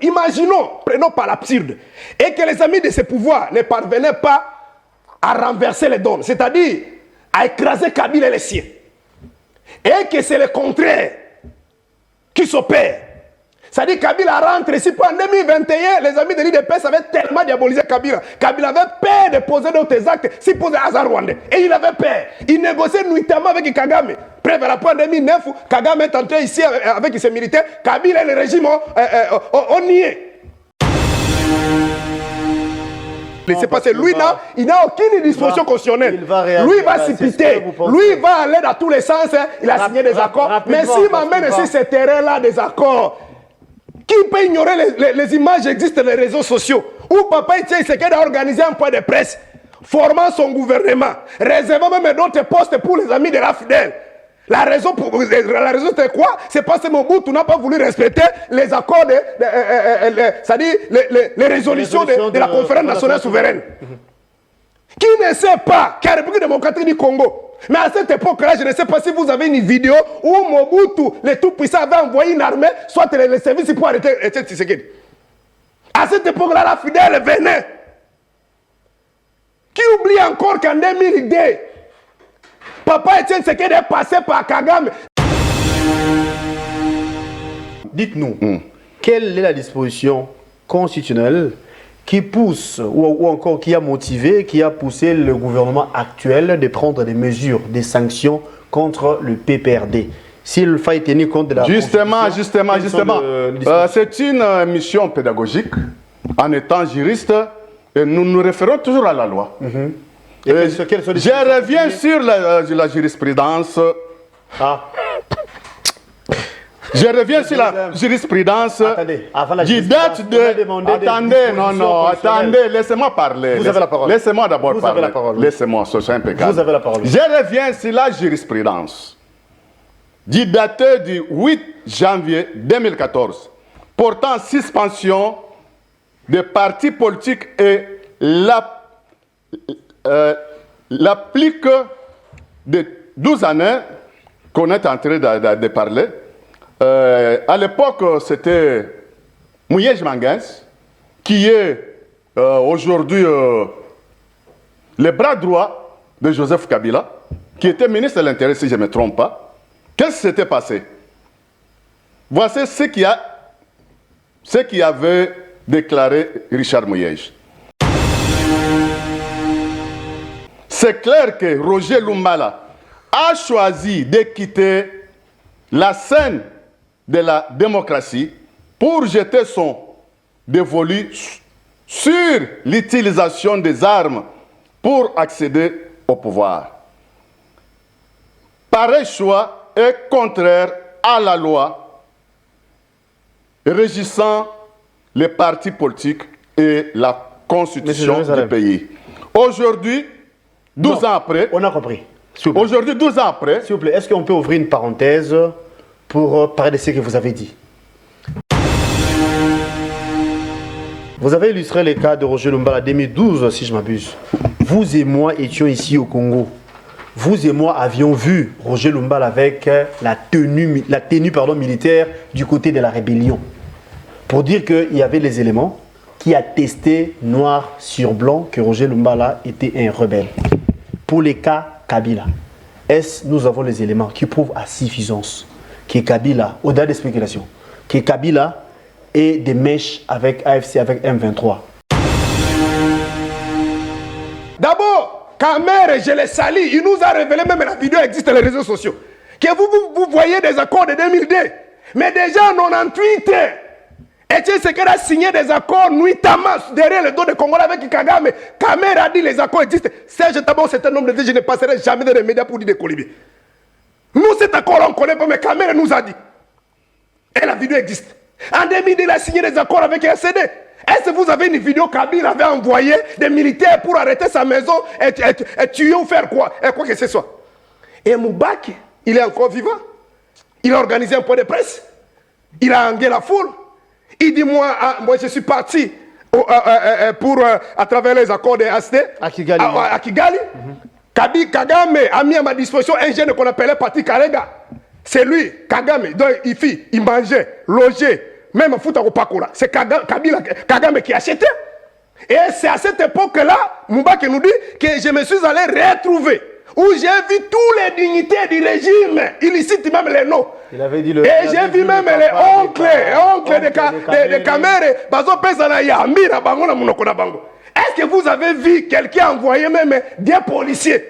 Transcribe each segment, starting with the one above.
imaginons, prenons par l'absurde, et que les amis de ce pouvoir ne parvenaient pas à renverser les dons, c'est-à-dire à écraser Kabila et les siens. Et que c'est le contraire qui s'opère. C'est-à-dire que Kabila rentre ici pour en 2021, les amis de l'IDPS avaient tellement diabolisé Kabila. Kabila avait peur de poser d'autres actes s'il posait hasard rwandais. Et il avait peur. Il négociait nuitamment avec Kagame. Bref, à la point en 2009, Kagame est entré ici avec ses militaires. Kabila et le régime ont nié. C'est parce que lui, il n'a aucune disposition constitutionnelle. Lui va s'y piter. Lui va aller dans tous les sens. Il a signé des accords. Mais s'il m'amène sur ce terrain-là des accords, qui peut ignorer les images existent dans les réseaux sociaux où Papa Tshisekedi a organisé un point de presse formant son gouvernement, réservant même d'autres postes pour les amis de la fidèle. La raison c'est quoi? C'est parce que Mobutu n'a pas voulu respecter les accords, c'est-à-dire les résolutions de la conférence nationale souveraine. Qui ne sait pas que la République démocratique du Congo, mais à cette époque-là, je ne sais pas si vous avez une vidéo où Mobutu, le tout-puissant, avait envoyé une armée, soit les services pour arrêter Tshisekedi. À cette époque-là, la fidèle venait. Qui oublie encore qu'en 2002, Papa Etienne Tshisekedi est passé par Kagame. Dites-nous, quelle est la disposition constitutionnelle qui pousse, ou encore qui a motivé, qui a poussé le gouvernement actuel de prendre des mesures, des sanctions contre le PPRD? S'il faille tenir compte de la Justement. C'est une mission pédagogique. En étant juriste, et nous nous référons toujours à la loi. Je reviens sur la jurisprudence. Je reviens sur la jurisprudence. Attendez, qui date de... Attendez, laissez-moi parler. Vous avez la parole. Laissez-moi d'abord parler. Vous avez la parole. Laissez-moi, c'est impeccable. Vous avez la parole. Je reviens sur la jurisprudence qui date du 8 janvier 2014, portant suspension des partis politiques et l'applique de 12 années qu'on est en train de parler. À l'époque, c'était Mouyej Manguens, qui est aujourd'hui le bras droit de Joseph Kabila, qui était ministre de l'Intérieur, si je ne me trompe pas. Qu'est-ce qui s'était passé? Voici ce qui avait déclaré Richard Mouyej. C'est clair que Roger Lumbala a choisi de quitter la scène de la démocratie pour jeter son dévolu sur l'utilisation des armes pour accéder au pouvoir. Pareil choix est contraire à la loi régissant les partis politiques et la constitution du pays. Aujourd'hui, 12 ans après... On a compris. Aujourd'hui, 12 ans après... S'il vous plaît, est-ce qu'on peut ouvrir une parenthèse pour parler de ce que vous avez dit? Vous avez illustré le cas de Roger Lumbala 2012, si je m'abuse. Vous et moi étions ici au Congo. Vous et moi avions vu Roger Lumbala avec la tenue militaire du côté de la rébellion. Pour dire qu'il y avait les éléments qui attestaient noir sur blanc que Roger Lumbala était un rebelle. Pour les cas Kabila, nous avons les éléments qui prouvent à suffisance que Kabila, au-delà des spéculations, que Kabila ait des mèches avec AFC, avec M23. D'abord, Kamer, je l'ai sali, il nous a révélé, même la vidéo existe sur les réseaux sociaux, que vous voyez des accords de 2002. Mais déjà en 98, Etienne Tshisekedi a signé des accords nuitamment derrière le dos de Congolais avec Kagame. Kamer a dit les accords existent. Serge Tabon, c'est un homme de Dieu, je ne passerai jamais dans les médias pour dire des colibés. Nous, cet accord, on ne connaît pas, mais Kamer nous a dit. Et la vidéo existe. En 2002, il a signé des accords avec RCD. Est-ce que vous avez une vidéo Kabila avait envoyé des militaires pour arrêter sa maison et tuer ou faire quoi? Et quoi que ce soit. Et Moubaki, il est encore vivant. Il a organisé un point de presse. Il a engué la foule. Il dit, moi je suis parti à travers les accords de ASD à Kigali. Kagame a mis à ma disposition un jeune qu'on appelait Patrick Kalega. C'est lui, Kagame. Donc il mangeait, logeait, même Fouta Opakola, c'est Kagame qui a acheté. Et c'est à cette époque-là, Moubaké nous dit que je me suis allé retrouver, où j'ai vu tous les dignitaires du régime. Il cite même les noms. Il avait dit et j'ai vu même les oncles de Kamere. Est-ce que vous avez vu quelqu'un envoyer même des policiers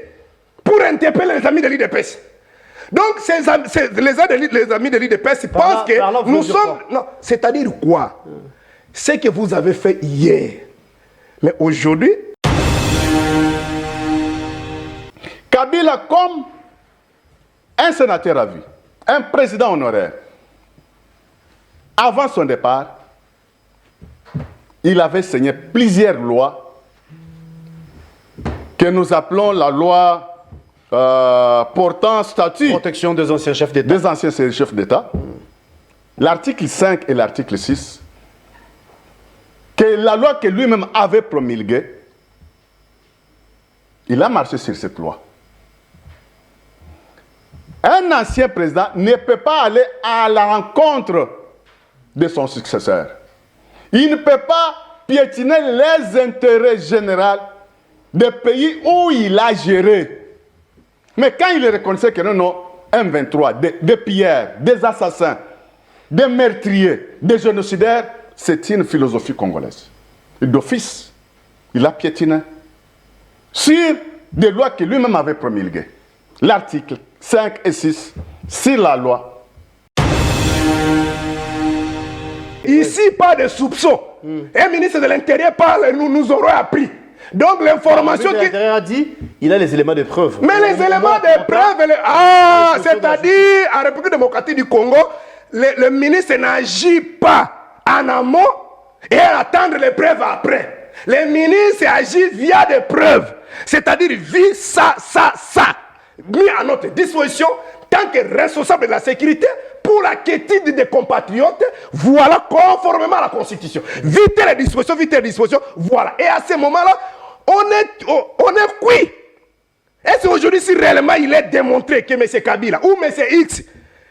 pour interpeller les amis de l'IDPS? Donc, les amis de l'IDPS pensent que nous sommes... Non, c'est-à-dire quoi? Ce que vous avez fait hier. Mais aujourd'hui... Kabila, comme un sénateur à vie, un président honoraire, avant son départ, il avait signé plusieurs lois que nous appelons la loi portant statut protection des anciens chefs d'État. Des anciens chefs d'État. L'article 5 et l'article 6, que la loi que lui-même avait promulguée, il a marché sur cette loi. Un ancien président ne peut pas aller à la rencontre de son successeur. Il ne peut pas piétiner les intérêts généraux des pays où il a géré. Mais quand il reconnaissait que non, M23, des pilleurs, des assassins, des meurtriers, des génocidaires, c'est une philosophie congolaise. D'office, il a piétiné sur des lois que lui-même avait promulguées. L'article 5 et 6 sur la loi. Ici, pas de soupçons. Un ministre de l'Intérieur parle, nous aurons appris. Donc l'information qui... L'Intérieur a dit, il a les éléments de preuve. Mais les éléments de preuve... c'est-à-dire, en République démocratique du Congo, le ministre n'agit pas en amont et attendre les preuves après. Le ministre agit via des preuves. C'est-à-dire, vit ça. Mis à notre disposition, tant que responsable de la sécurité, pour la quiétude des compatriotes, voilà, conformément à la Constitution. Vite les dispositions, voilà. Et à ce moment-là, on est cuit. Et c'est aujourd'hui si réellement il est démontré que M. Kabila ou M. X,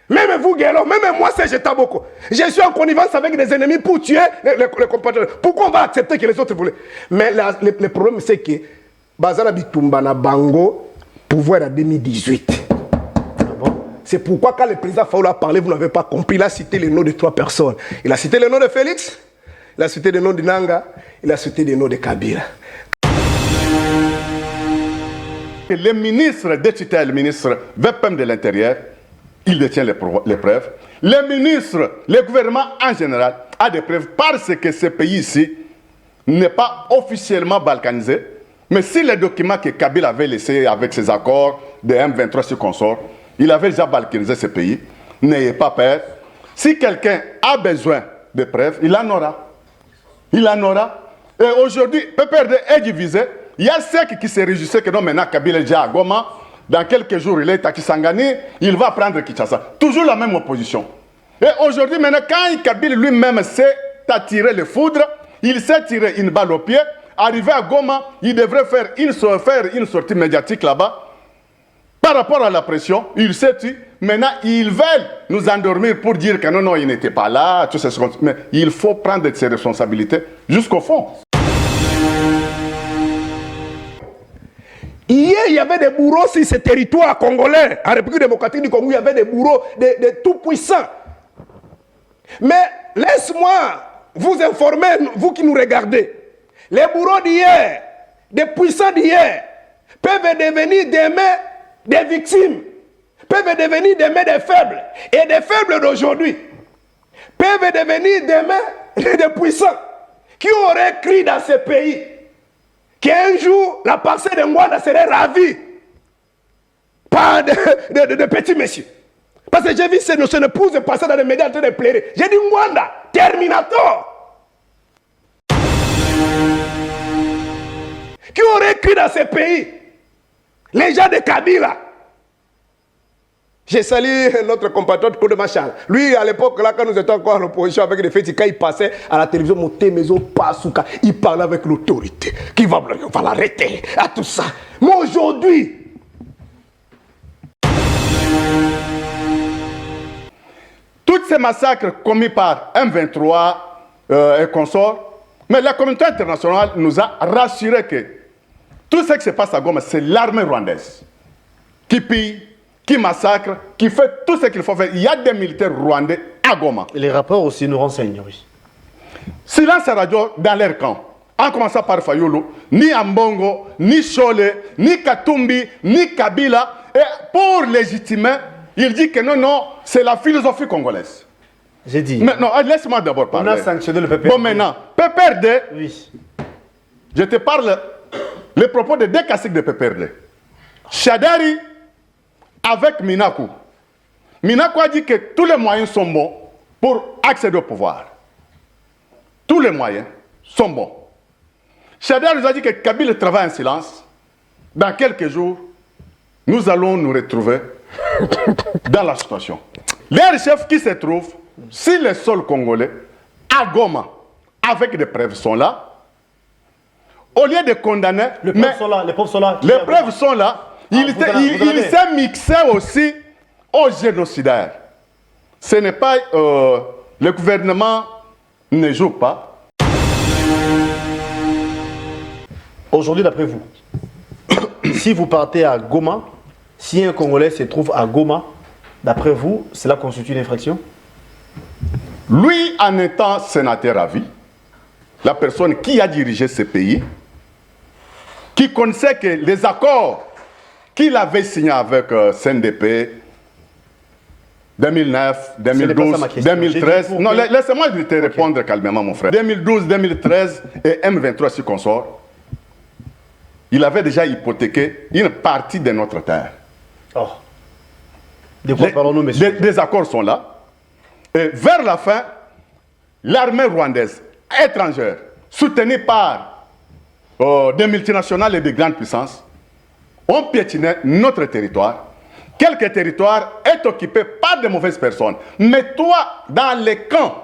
même vous, Guélo, même moi, c'est Taboko, je suis en connivence avec des ennemis pour tuer les compatriotes. Pourquoi on va accepter que les autres voulaient? Mais le problème, c'est que Bazara Bitumba na Bango, pouvoir en 2018. C'est pourquoi quand le président Faoula a parlé, vous n'avez pas compris. Il a cité le nom de 3 personnes. Il a cité le nom de Félix, il a cité le nom de Nanga, il a cité le nom de Kabila. Le ministre de tutelle, le ministre VPM de l'Intérieur, il détient les preuves. Le ministre, le gouvernement en général a des preuves parce que ce pays-ci n'est pas officiellement balkanisé. Mais si les documents que Kabila avait laissés avec ses accords de M23 sur consort, il avait déjà balkanisé ce pays. N'ayez pas peur. Si quelqu'un a besoin de preuves, il en aura. Il en aura. Et aujourd'hui, PPRD est divisé. Il y a ceux qui se réjouissaient que non, maintenant Kabila est déjà à Goma. Dans quelques jours, il est à Kisangani. Il va prendre Kinshasa. Toujours la même opposition. Et aujourd'hui, maintenant, quand Kabila lui-même s'est attiré le foudre, il s'est tiré une balle au pied. Arrivé à Goma, il devrait faire une sortie médiatique là-bas. Par rapport à la pression, il s'est dit, maintenant ils veulent nous endormir pour dire que non, il n'était pas là, tout ça. Mais il faut prendre ses responsabilités jusqu'au fond. Hier, il y avait des bourreaux sur ce territoire congolais, en République démocratique du Congo, il y avait des bourreaux, de tout puissants. Mais laisse-moi vous informer, vous qui nous regardez. Les bourreaux d'hier, des puissants d'hier, peuvent devenir demain des victimes, peuvent devenir demain des faibles. Et des faibles d'aujourd'hui peuvent devenir demain des puissants. Qui auraient cru dans ce pays qu'un jour la parcelle de Ngwanda serait ravie par de petits messieurs? Parce que j'ai vu ces notions de pouces passer dans les médias en train de pleurer. J'ai dit Ngwanda, Terminator. Qui aurait cru dans ce pays? Les gens de Kabila. J'ai salué notre compatriote Claude Machal. Lui, à l'époque, là, quand nous étions encore à l'opposition avec des fétiches, quand il passait à la télévision, monté maison, Pasuka, il parlait avec l'autorité. Qui va l'arrêter, à tout ça. Mais aujourd'hui, tout tous ces massacres commis par M23 et consorts, mais la communauté internationale nous a rassuré que tout ce qui se passe à Goma, c'est l'armée rwandaise qui pille, qui massacre, qui fait tout ce qu'il faut faire. Il y a des militaires rwandais à Goma. Et les rapports aussi nous renseignent, oui. Silence radio dans leur camp. En commençant par Fayulu, ni Ambongo, ni Chole, ni Katumbi, ni Kabila. Et pour légitimer, il dit que non, non, c'est la philosophie congolaise. J'ai dit. Mais non, laisse-moi d'abord parler. On a sanctionné le PPRD. Bon, maintenant, PPRD, Oui. je te parle les propos de deux classiques de PPRD. Shadari avec Minakou. Minakou a dit que tous les moyens sont bons pour accéder au pouvoir. Tous les moyens sont bons. Shadari nous a dit que Kabila travaille en silence. Dans quelques jours, nous allons nous retrouver dans la situation. Les chefs qui se trouvent sur le sol congolais, à Goma, avec des preuves sont là. Au lieu de condamner, Les preuves sont là. Les preuves sont là. les preuves sont là. Il s'est mixé aussi aux génocidaires. Ce n'est pas le gouvernement ne joue pas. Aujourd'hui, d'après vous, si vous partez à Goma, si un Congolais se trouve à Goma, d'après vous, cela constitue une infraction? Lui, en étant sénateur à vie, la personne qui a dirigé ce pays, qui connaissait que les accords qu'il avait signés avec CNDP, 2009, 2012, 2013. Non, laissez-moi te répondre calmement, mon frère. 2012, 2013 et M23 si consort, il avait déjà hypothéqué une partie de notre terre. Oh. De quoi parlons-nous, messieurs? Des accords sont là. Et vers la fin, l'armée rwandaise étrangère, soutenue par des multinationales et des grandes puissances, ont piétiné notre territoire. Quelques territoires est occupé par de mauvaises personnes. Mais toi, dans les camps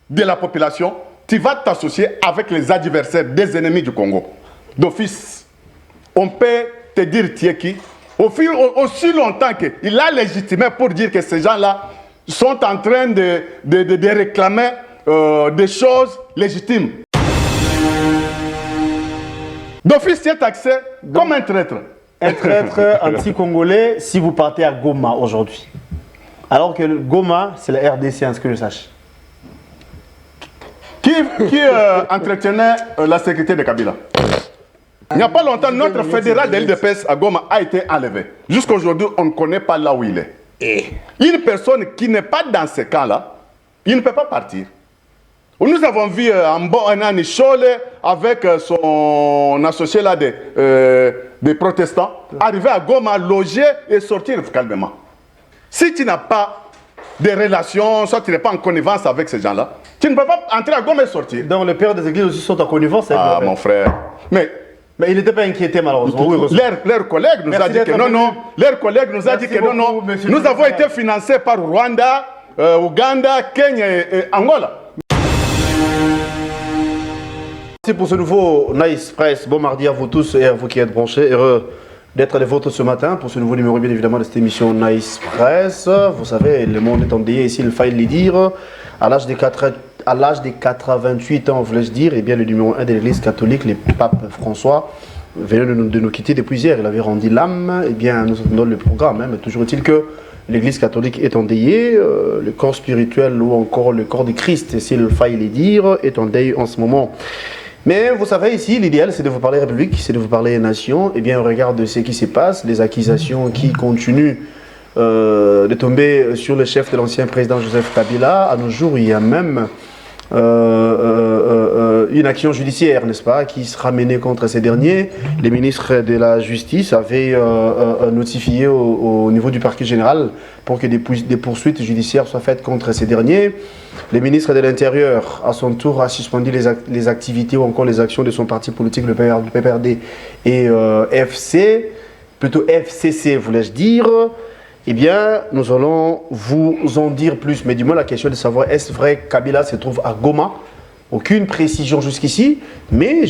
de la population, tu vas t'associer avec les adversaires des ennemis du Congo. D'office, on peut te dire tu es qui. Aussi longtemps qu'il a légitimé pour dire que ces gens-là sont en train de réclamer des choses légitimes. D'office, tu es taxé comme un traître. Un traître anti-congolais si vous partez à Goma aujourd'hui. Alors que Goma, c'est la RDC, à ce que je sache. Qui entretenait la sécurité de Kabila? Il n'y a pas longtemps, notre fédéral de l'UDPS à Goma a été enlevé. Jusqu'à aujourd'hui, on ne connaît pas là où il est. Une personne qui n'est pas dans ce camp-là, il ne peut pas partir. Nous avons vu Mbonani Chole avec son associé là des protestants arriver à Goma, loger et sortir calmement. Si tu n'as pas de relations, soit tu n'es pas en connivence avec ces gens-là, tu ne peux pas entrer à Goma et sortir. Donc les pères des églises aussi sont en connivence. Ah mon frère. Mais il n'était pas inquiété malheureusement. Leur collègue nous a dit que non, non. Leur collègue nous a dit que non, non. Nous avons été financés par Rwanda, Ouganda, Kenya et Angola. Merci pour ce nouveau Nice Press. Bon mardi à vous tous et à vous qui êtes branchés. Heureux d'être les vôtres ce matin pour ce nouveau numéro, bien évidemment, de cette émission Nice Press. Vous savez, le monde est endeuillé ici, il fallait le dire. À l'âge de 88 ans, voulais-je dire, et bien le numéro 1 de l'église catholique, le pape François, venait de nous quitter depuis hier. Il avait rendu l'âme. Et bien, nous attendons le programme. Mais toujours est-il que l'église catholique est endeuillée. Le corps spirituel ou encore le corps de Christ, s'il faille le dire, est en deuil en ce moment. Mais vous savez, ici, l'idéal, c'est de vous parler République, c'est de vous parler Nation. Et bien, au regard de ce qui se passe, les accusations qui continuent de tomber sur le chef de l'ancien président Joseph Kabila, à nos jours, il y a même une action judiciaire, n'est-ce pas, qui sera menée contre ces derniers. Les ministres de la Justice avaient notifié au niveau du parquet général pour que des poursuites judiciaires soient faites contre ces derniers. Le ministre de l'Intérieur, à son tour, a suspendu les activités ou encore les actions de son parti politique, le PPRD et FCC, voulais-je dire. Eh bien, nous allons vous en dire plus. Mais du moins, la question est de savoir, est-ce vrai que Kabila se trouve à Goma? Aucune précision jusqu'ici. Mais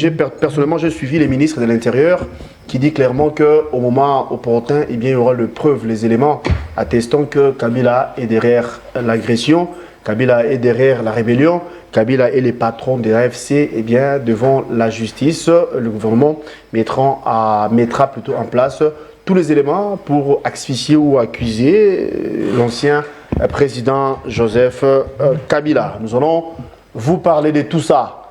personnellement, j'ai suivi les ministres de l'Intérieur qui dit clairement qu'au moment opportun, eh bien, il y aura le preuve, les éléments attestant que Kabila est derrière l'agression, Kabila est derrière la rébellion, Kabila est les patrons de l'AFC, eh bien, devant la justice, le gouvernement mettra plutôt en place tous les éléments pour asphyxier ou accuser l'ancien président Joseph Kabila. Nous allons vous parler de tout ça.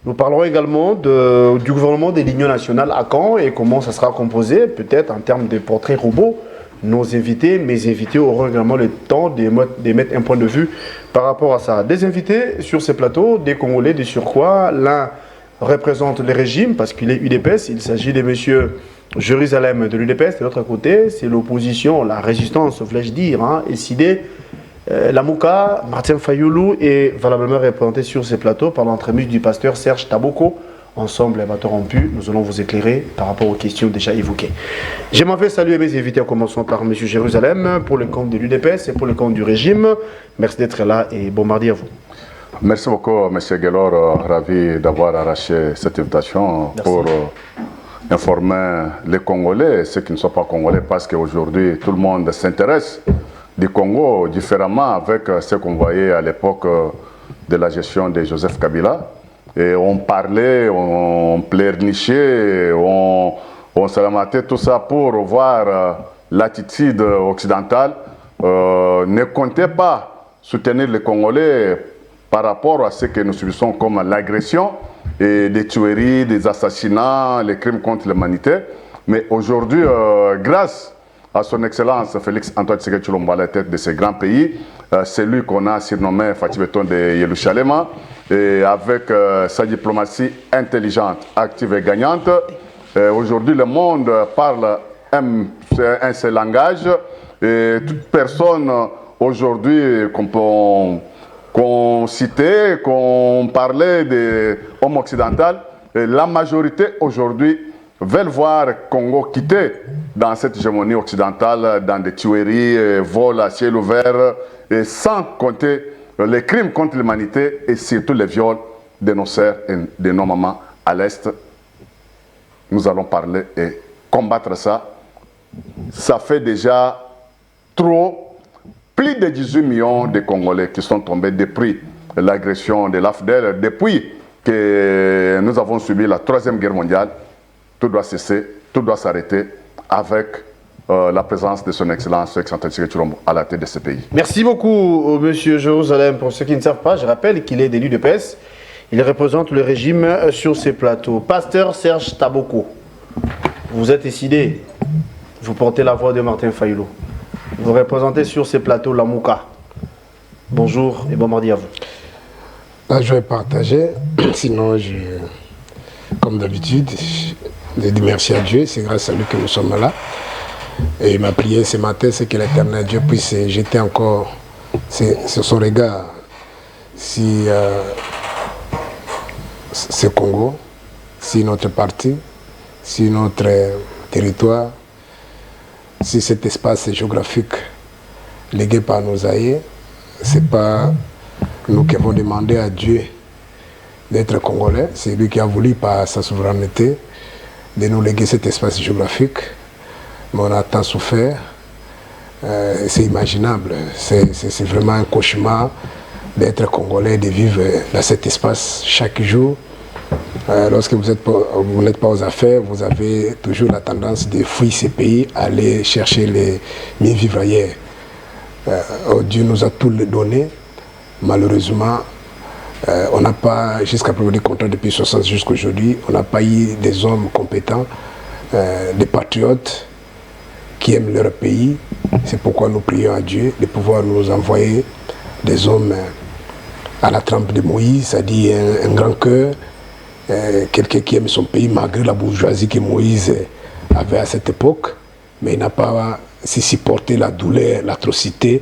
Nous parlerons également du gouvernement de l'Union nationale à Caen et comment ça sera composé, peut-être en termes de portraits robots. Mes invités auront également le temps de mettre un point de vue par rapport à ça. Des invités sur ces plateaux, des Congolais de surcroît. L'un représente le régime parce qu'il est UDPS. Il s'agit de M. Jérusalem de l'UDPS. De l'autre côté, c'est l'opposition, la résistance, voulais-je dire, SID. Lamouka, Martin Fayoulou est valablement représenté sur ces plateaux par l'entremise du pasteur Serge Taboko. Ensemble, bateau rompu, nous allons vous éclairer par rapport aux questions déjà évoquées. J'aimerais saluer mes invités en commençant par M. Jérusalem pour le compte de l'UDPS et pour le compte du régime. Merci d'être là et bon mardi à vous. Merci beaucoup, M. Guélor. Ravi d'avoir arraché cette invitation. Merci. Pour informer les Congolais, ceux qui ne sont pas Congolais, parce qu'aujourd'hui, tout le monde s'intéresse du Congo différemment avec ce qu'on voyait à l'époque de la gestion de Joseph Kabila. Et on parlait, on pleurnichait, on se lamentait tout ça pour voir l'attitude occidentale. Ne comptez pas soutenir les Congolais par rapport à ce que nous subissons comme l'agression et des tueries, des assassinats, les crimes contre l'humanité. Mais aujourd'hui, grâce à son Excellence Félix Antoine Tshisekedi Tshilombo à la tête de ce grand pays, c'est lui qu'on a surnommé Fatih Beton de Yerushalema, et avec sa diplomatie intelligente, active et gagnante. Aujourd'hui, le monde parle un seul langage, et toute personne aujourd'hui qu'on citait, qu'on parlait des hommes occidentaux, la majorité aujourd'hui veulent voir Congo quitter dans cette hégémonie occidentale, dans des tueries, vols à ciel ouvert, et sans compter les crimes contre l'humanité et surtout les viols de nos sœurs et de nos mamans à l'Est. Nous allons parler et combattre ça. Ça fait déjà plus de 18 millions de Congolais qui sont tombés depuis l'agression de l'AFDEL, depuis que nous avons subi la 3e guerre mondiale. Tout doit cesser, tout doit s'arrêter avec la présence de son Excellence Félix Antoine Tshisekedi Tshilombo à la tête de ce pays. Merci beaucoup, M. Jérusalem. Pour ceux qui ne savent pas, je rappelle qu'il est de l'UDPS. Il représente le régime sur ces plateaux. Pasteur Serge Taboko, vous êtes décidé, vous portez la voix de Martin Fayoulou. Vous représentez sur ces plateaux Lamouka. Bonjour et bon mardi à vous. Là, je vais partager, sinon, comme d'habitude, je dis merci à Dieu, c'est grâce à lui que nous sommes là. Et ma prière ce matin, c'est que l'Éternel Dieu puisse jeter encore sur son regard si ce Congo, si notre parti, si notre territoire, si cet espace géographique légué par nos aïeux, ce n'est pas nous qui avons demandé à Dieu d'être Congolais, c'est lui qui a voulu par sa souveraineté de nous léguer cet espace géographique. Mais on a tant souffert, c'est imaginable, c'est vraiment un cauchemar d'être Congolais, de vivre dans cet espace chaque jour. Lorsque vous n'êtes pas aux affaires, vous avez toujours la tendance de fuir ces pays, aller chercher les mieux vivre ailleurs. Dieu nous a tout donné, malheureusement, on n'a pas, jusqu'à preuve du contraire depuis 60 jusqu'à aujourd'hui, on n'a pas eu des hommes compétents, des patriotes qui aiment leur pays. C'est pourquoi nous prions à Dieu de pouvoir nous envoyer des hommes à la trempe de Moïse, c'est-à-dire un grand cœur, quelqu'un qui aime son pays malgré la bourgeoisie que Moïse avait à cette époque, mais il n'a pas supporté la douleur, l'atrocité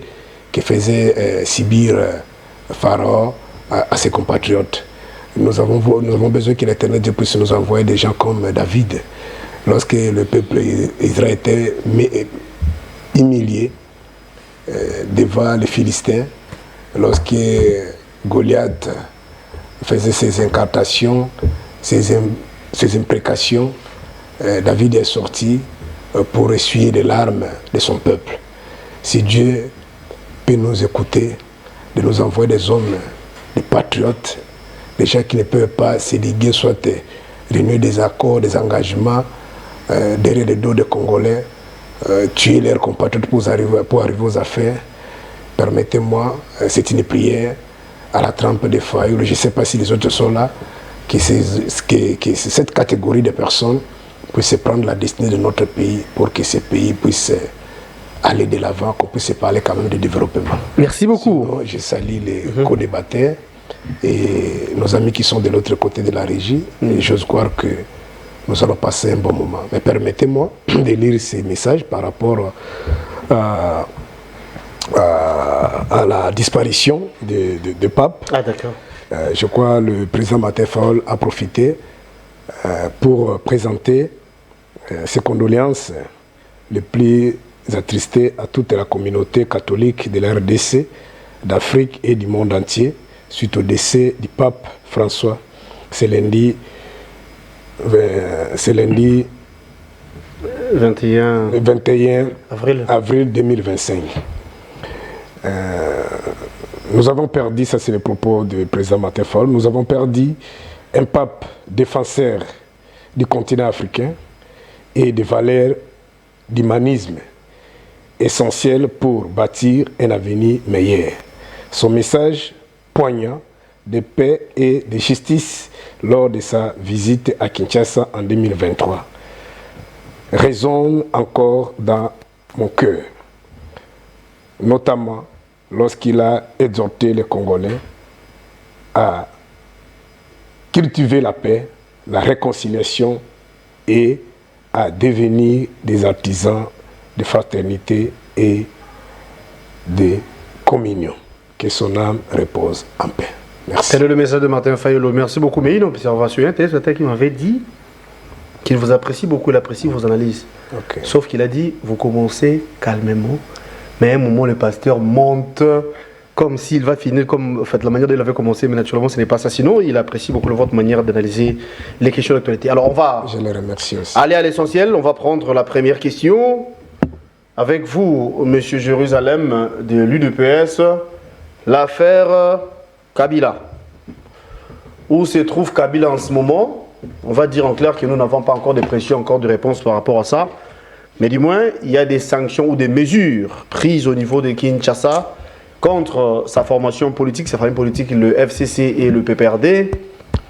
que faisait subir Pharaon à ses compatriotes. Nous avons besoin que l'Éternel Dieu puisse nous envoyer des gens comme David. Lorsque le peuple Israël était humilié devant les Philistins, lorsque Goliath faisait ses incantations, ses imprécations, David est sorti pour essuyer les larmes de son peuple. si Dieu peut nous écouter, de nous envoyer des hommes, des patriotes, des gens qui ne peuvent pas se liguer, soit renouer des accords, des engagements derrière les dos des Congolais, tuer leurs compatriotes pour arriver aux affaires. Permettez-moi, c'est une prière à la trempe des Fayoulou. Je ne sais pas si les autres sont là, que cette catégorie de personnes puisse prendre la destinée de notre pays pour que ce pays puisse aller de l'avant, qu'on puisse parler quand même de développement. Merci beaucoup. Sinon, je salue les co-débatteurs et nos amis qui sont de l'autre côté de la régie. Et j'ose croire que nous allons passer un bon moment. Mais permettez-moi de lire ces messages par rapport à la disparition de Pape. Ah, d'accord. Je crois que le président Martin Fayulu a profité pour présenter ses condoléances les plus attristées à toute la communauté catholique de la RDC, d'Afrique et du monde entier suite au décès du pape François. C'est lundi 21 avril 2025. Nous avons perdu, ça c'est le propos du président Martin Fayulu, nous avons perdu un pape défenseur du continent africain et des valeurs d'humanisme essentielles pour bâtir un avenir meilleur. Son message poignant de paix et de justice lors de sa visite à Kinshasa en 2023 résonne encore dans mon cœur, notamment lorsqu'il a exhorté les Congolais à cultiver la paix, la réconciliation et à devenir des artisans de fraternité et de communion. Que son âme repose en paix. Merci. C'est le message de Martin Fayulu. Merci beaucoup. Mais une observation, un téléspectateur qui m'avait dit qu'il vous apprécie beaucoup, il apprécie vos analyses. Okay. Sauf qu'il a dit, vous commencez calmement, mais à un moment, le pasteur monte comme s'il va finir, comme en fait, la manière dont il avait commencé, mais naturellement, ce n'est pas ça. Sinon, il apprécie beaucoup votre manière d'analyser les questions d'actualité. Alors, on va Je le remercie aussi. aller à l'essentiel. On va prendre la première question. Avec vous, Monsieur Jérusalem de l'UDPS, l'affaire Kabila. Où se trouve Kabila en ce moment? On va dire en clair que nous n'avons pas encore de pression, encore de réponse par rapport à ça. Mais du moins, il y a des sanctions ou des mesures prises au niveau de Kinshasa contre sa formation politique, sa famille politique, le FCC et le PPRD.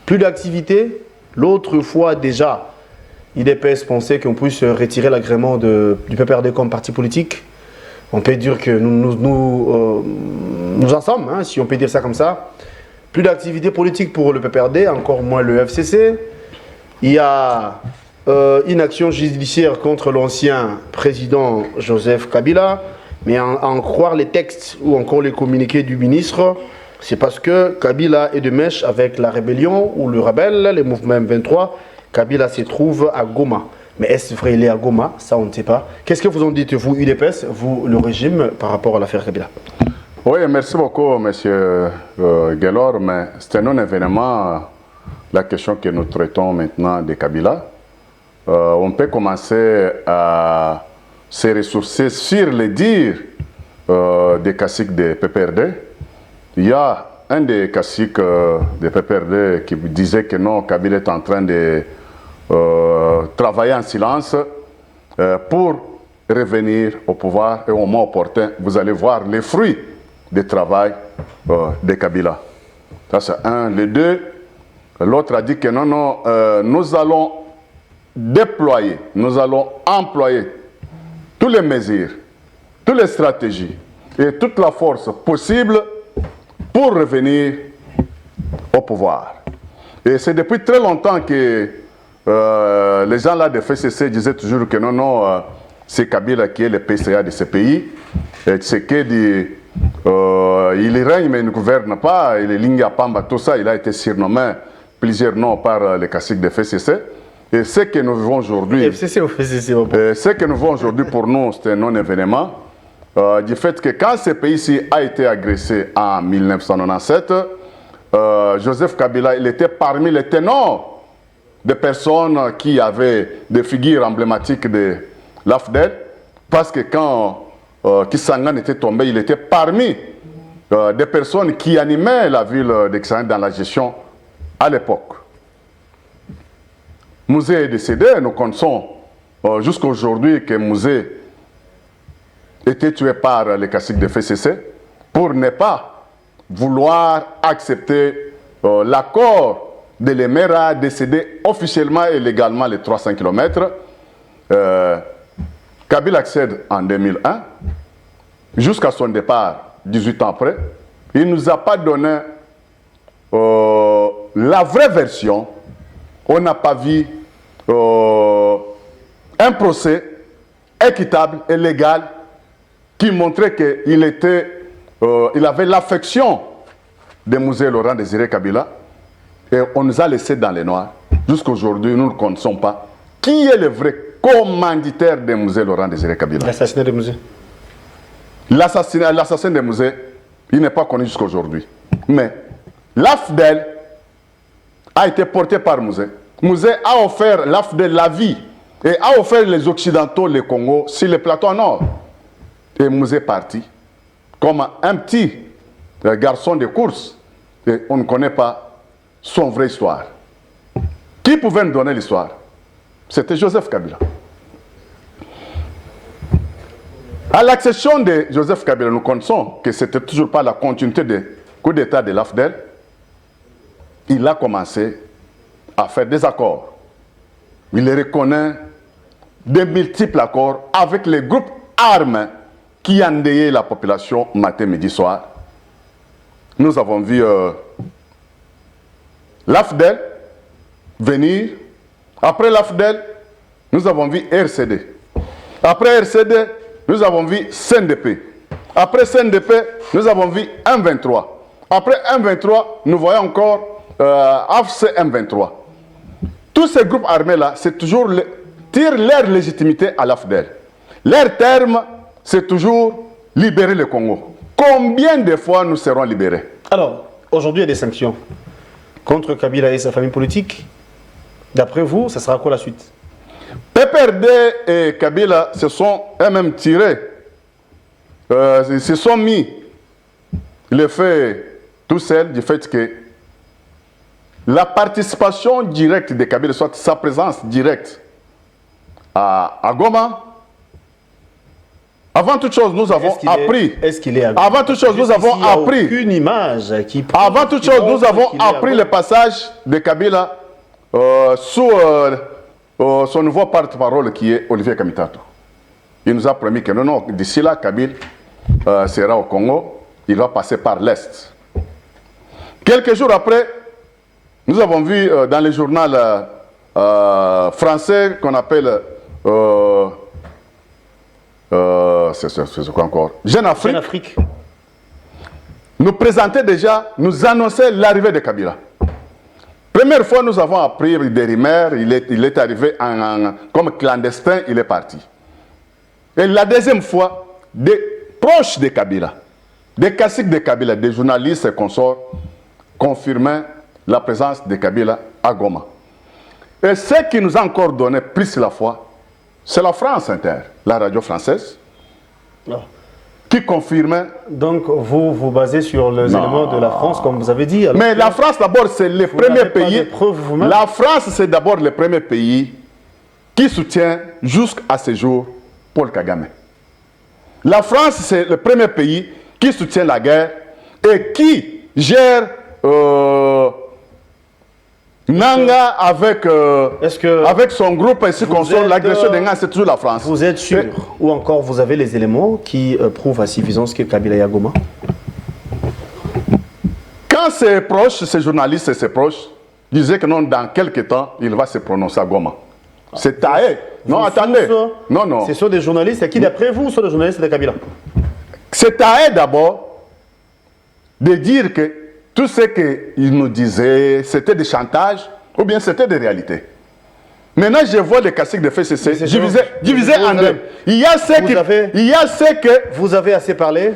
Plus d'activité. L'autre fois déjà, IDPS pensait qu'on puisse retirer l'agrément du PPRD comme parti politique. On peut dire que nous en sommes, hein, si on peut dire ça comme ça. Plus d'activité politique pour le PPRD, encore moins le FCC. Il y a une action judiciaire contre l'ancien président Joseph Kabila. Mais en croire les textes ou encore les communiqués du ministre, c'est parce que Kabila est de mèche avec la rébellion ou le rebelle, les mouvements M23. Kabila se trouve à Goma. Mais est-ce vrai qu'il est à Goma? Ça, on ne sait pas. Qu'est-ce que vous en dites, vous, UDPS, vous, le régime, par rapport à l'affaire Kabila? Oui, merci beaucoup, M. Guélor, mais c'est un non-événement, la question que nous traitons maintenant de Kabila. On peut commencer à se ressourcer sur les dires des caciques de PPRD. Il y a un des caciques de PPRD qui disait que non, Kabila est en train de travailler en silence pour revenir au pouvoir et au moment opportun, vous allez voir les fruits du travail de Kabila. Ça c'est un. Les deux, l'autre a dit que non, non, nous allons déployer, nous allons employer toutes les mesures, toutes les stratégies et toute la force possible pour revenir au pouvoir. Et c'est depuis très longtemps que les gens là de FCC disaient toujours que non, non, c'est Kabila qui est le PCA de ce pays. C'est que il règne mais il ne gouverne pas. Il est Linga Pamba, tout ça, il a été surnommé plusieurs noms par les caciques de FCC. Et ce que nous vivons aujourd'hui, ce que nous vivons aujourd'hui pour nous, c'est un non-événement. Du fait que quand ce pays-ci a été agressé en 1997, Joseph Kabila, il était parmi les ténors des personnes qui avaient des figures emblématiques de l'AFDEL, parce que quand Kisangane était tombé, il était parmi des personnes qui animaient la ville de Kisangane dans la gestion à l'époque. Mouzé est décédé, nous connaissons jusqu'à aujourd'hui que Mouzé était tué par les caciques de FCC pour ne pas vouloir accepter l'accord de l'Emera décédé officiellement et légalement les 300 km. Kabila accède en 2001, jusqu'à son départ, 18 ans après. Il ne nous a pas donné la vraie version. On n'a pas vu un procès équitable et légal qui montrait qu'il avait l'affection de Mouzé Laurent Désiré Kabila. Et on nous a laissé dans les noirs. Jusqu'à aujourd'hui, nous ne connaissons pas qui est le vrai commanditaire de Mouzé Laurent Désiré Kabila. L'assassinat de Mouzé. L'assassin de Mouzé, il n'est pas connu jusqu'à aujourd'hui. Mais l'AFDEL a été porté par Mouzé. Mouzé a offert l'AFDEL la vie et a offert les Occidentaux, le Congo, sur le plateau nord. Et Mouzé est parti comme un petit garçon de course. Et on ne connaît pas son vraie histoire. Qui pouvait nous donner l'histoire? C'était Joseph Kabila. À l'accession de Joseph Kabila, nous connaissons que ce n'était toujours pas la continuité du coup d'État de l'AFDEL. Il a commencé à faire des accords. Il reconnaît de multiples accords avec les groupes armés qui endayaient la population matin, midi, soir. Nous avons vu l'AFDEL venir. Après l'AFDEL, nous avons vu RCD. Après RCD, nous avons vu CNDP. Après CNDP, nous avons vu M23. Après M23, nous voyons encore AFC M23. Tous ces groupes armés-là, c'est toujours tirent leur légitimité à l'AFDEL. Leur terme, c'est toujours libérer le Congo. Combien de fois nous serons libérés? Alors, aujourd'hui, il y a des sanctions contre Kabila et sa famille politique. D'après vous, ça sera quoi la suite? PPRD et Kabila se sont eux-mêmes tirés. Ils se sont mis le fait tout seul du fait que la participation directe de Kabila, soit sa présence directe à Goma, avant toute chose, nous avons appris. Est-ce qu'il est avant toute chose, nous avons appris. Aucune image qui. Avant toute chose, nous avons appris le passage de Kabila sous son nouveau porte-parole qui est Olivier Kamitato. Il nous a promis que non, d'ici là, Kabila sera au Congo. Il va passer par l'Est. Quelques jours après, nous avons vu dans le journal français qu'on appelle. C'est quoi encore? Jeune Afrique. Nous présentait déjà, nous annonçait l'arrivée de Kabila. Première fois, nous avons appris des rumeurs, il est arrivé comme clandestin, il est parti. Et la deuxième fois, des proches de Kabila, des caciques de Kabila, des journalistes et consorts, confirmaient la présence de Kabila à Goma. Et ce qui nous a encore donné plus la foi, c'est la France Inter, la radio française, qui confirmait. Donc vous vous basez sur les éléments de la France, comme vous avez dit. Mais la France d'abord, c'est le premier pays. La France, c'est d'abord le premier pays qui soutient jusqu'à ce jour Paul Kagame. La France, c'est le premier pays qui soutient la guerre et qui gère Nanga avec, avec son groupe ainsi qu'on sort l'agression de Nanga, c'est toujours la France. Vous êtes sûr ou encore vous avez les éléments qui prouvent à suffisance que Kabila est à Goma? Quand ses proches, ses journalistes et ses proches disaient que non, dans quelques temps, il va se prononcer à Goma. C'est taillé. Non, attendez. Non, non. Ce sont des journalistes qui, d'après vous, sont des journalistes de Kabila? C'est taillé d'abord de dire que tout ce qu'il nous disait, c'était des chantages ou bien c'était des réalités. Maintenant, je vois les caciques de FCC divisés en deux. Il y a ce que... Vous avez assez parlé.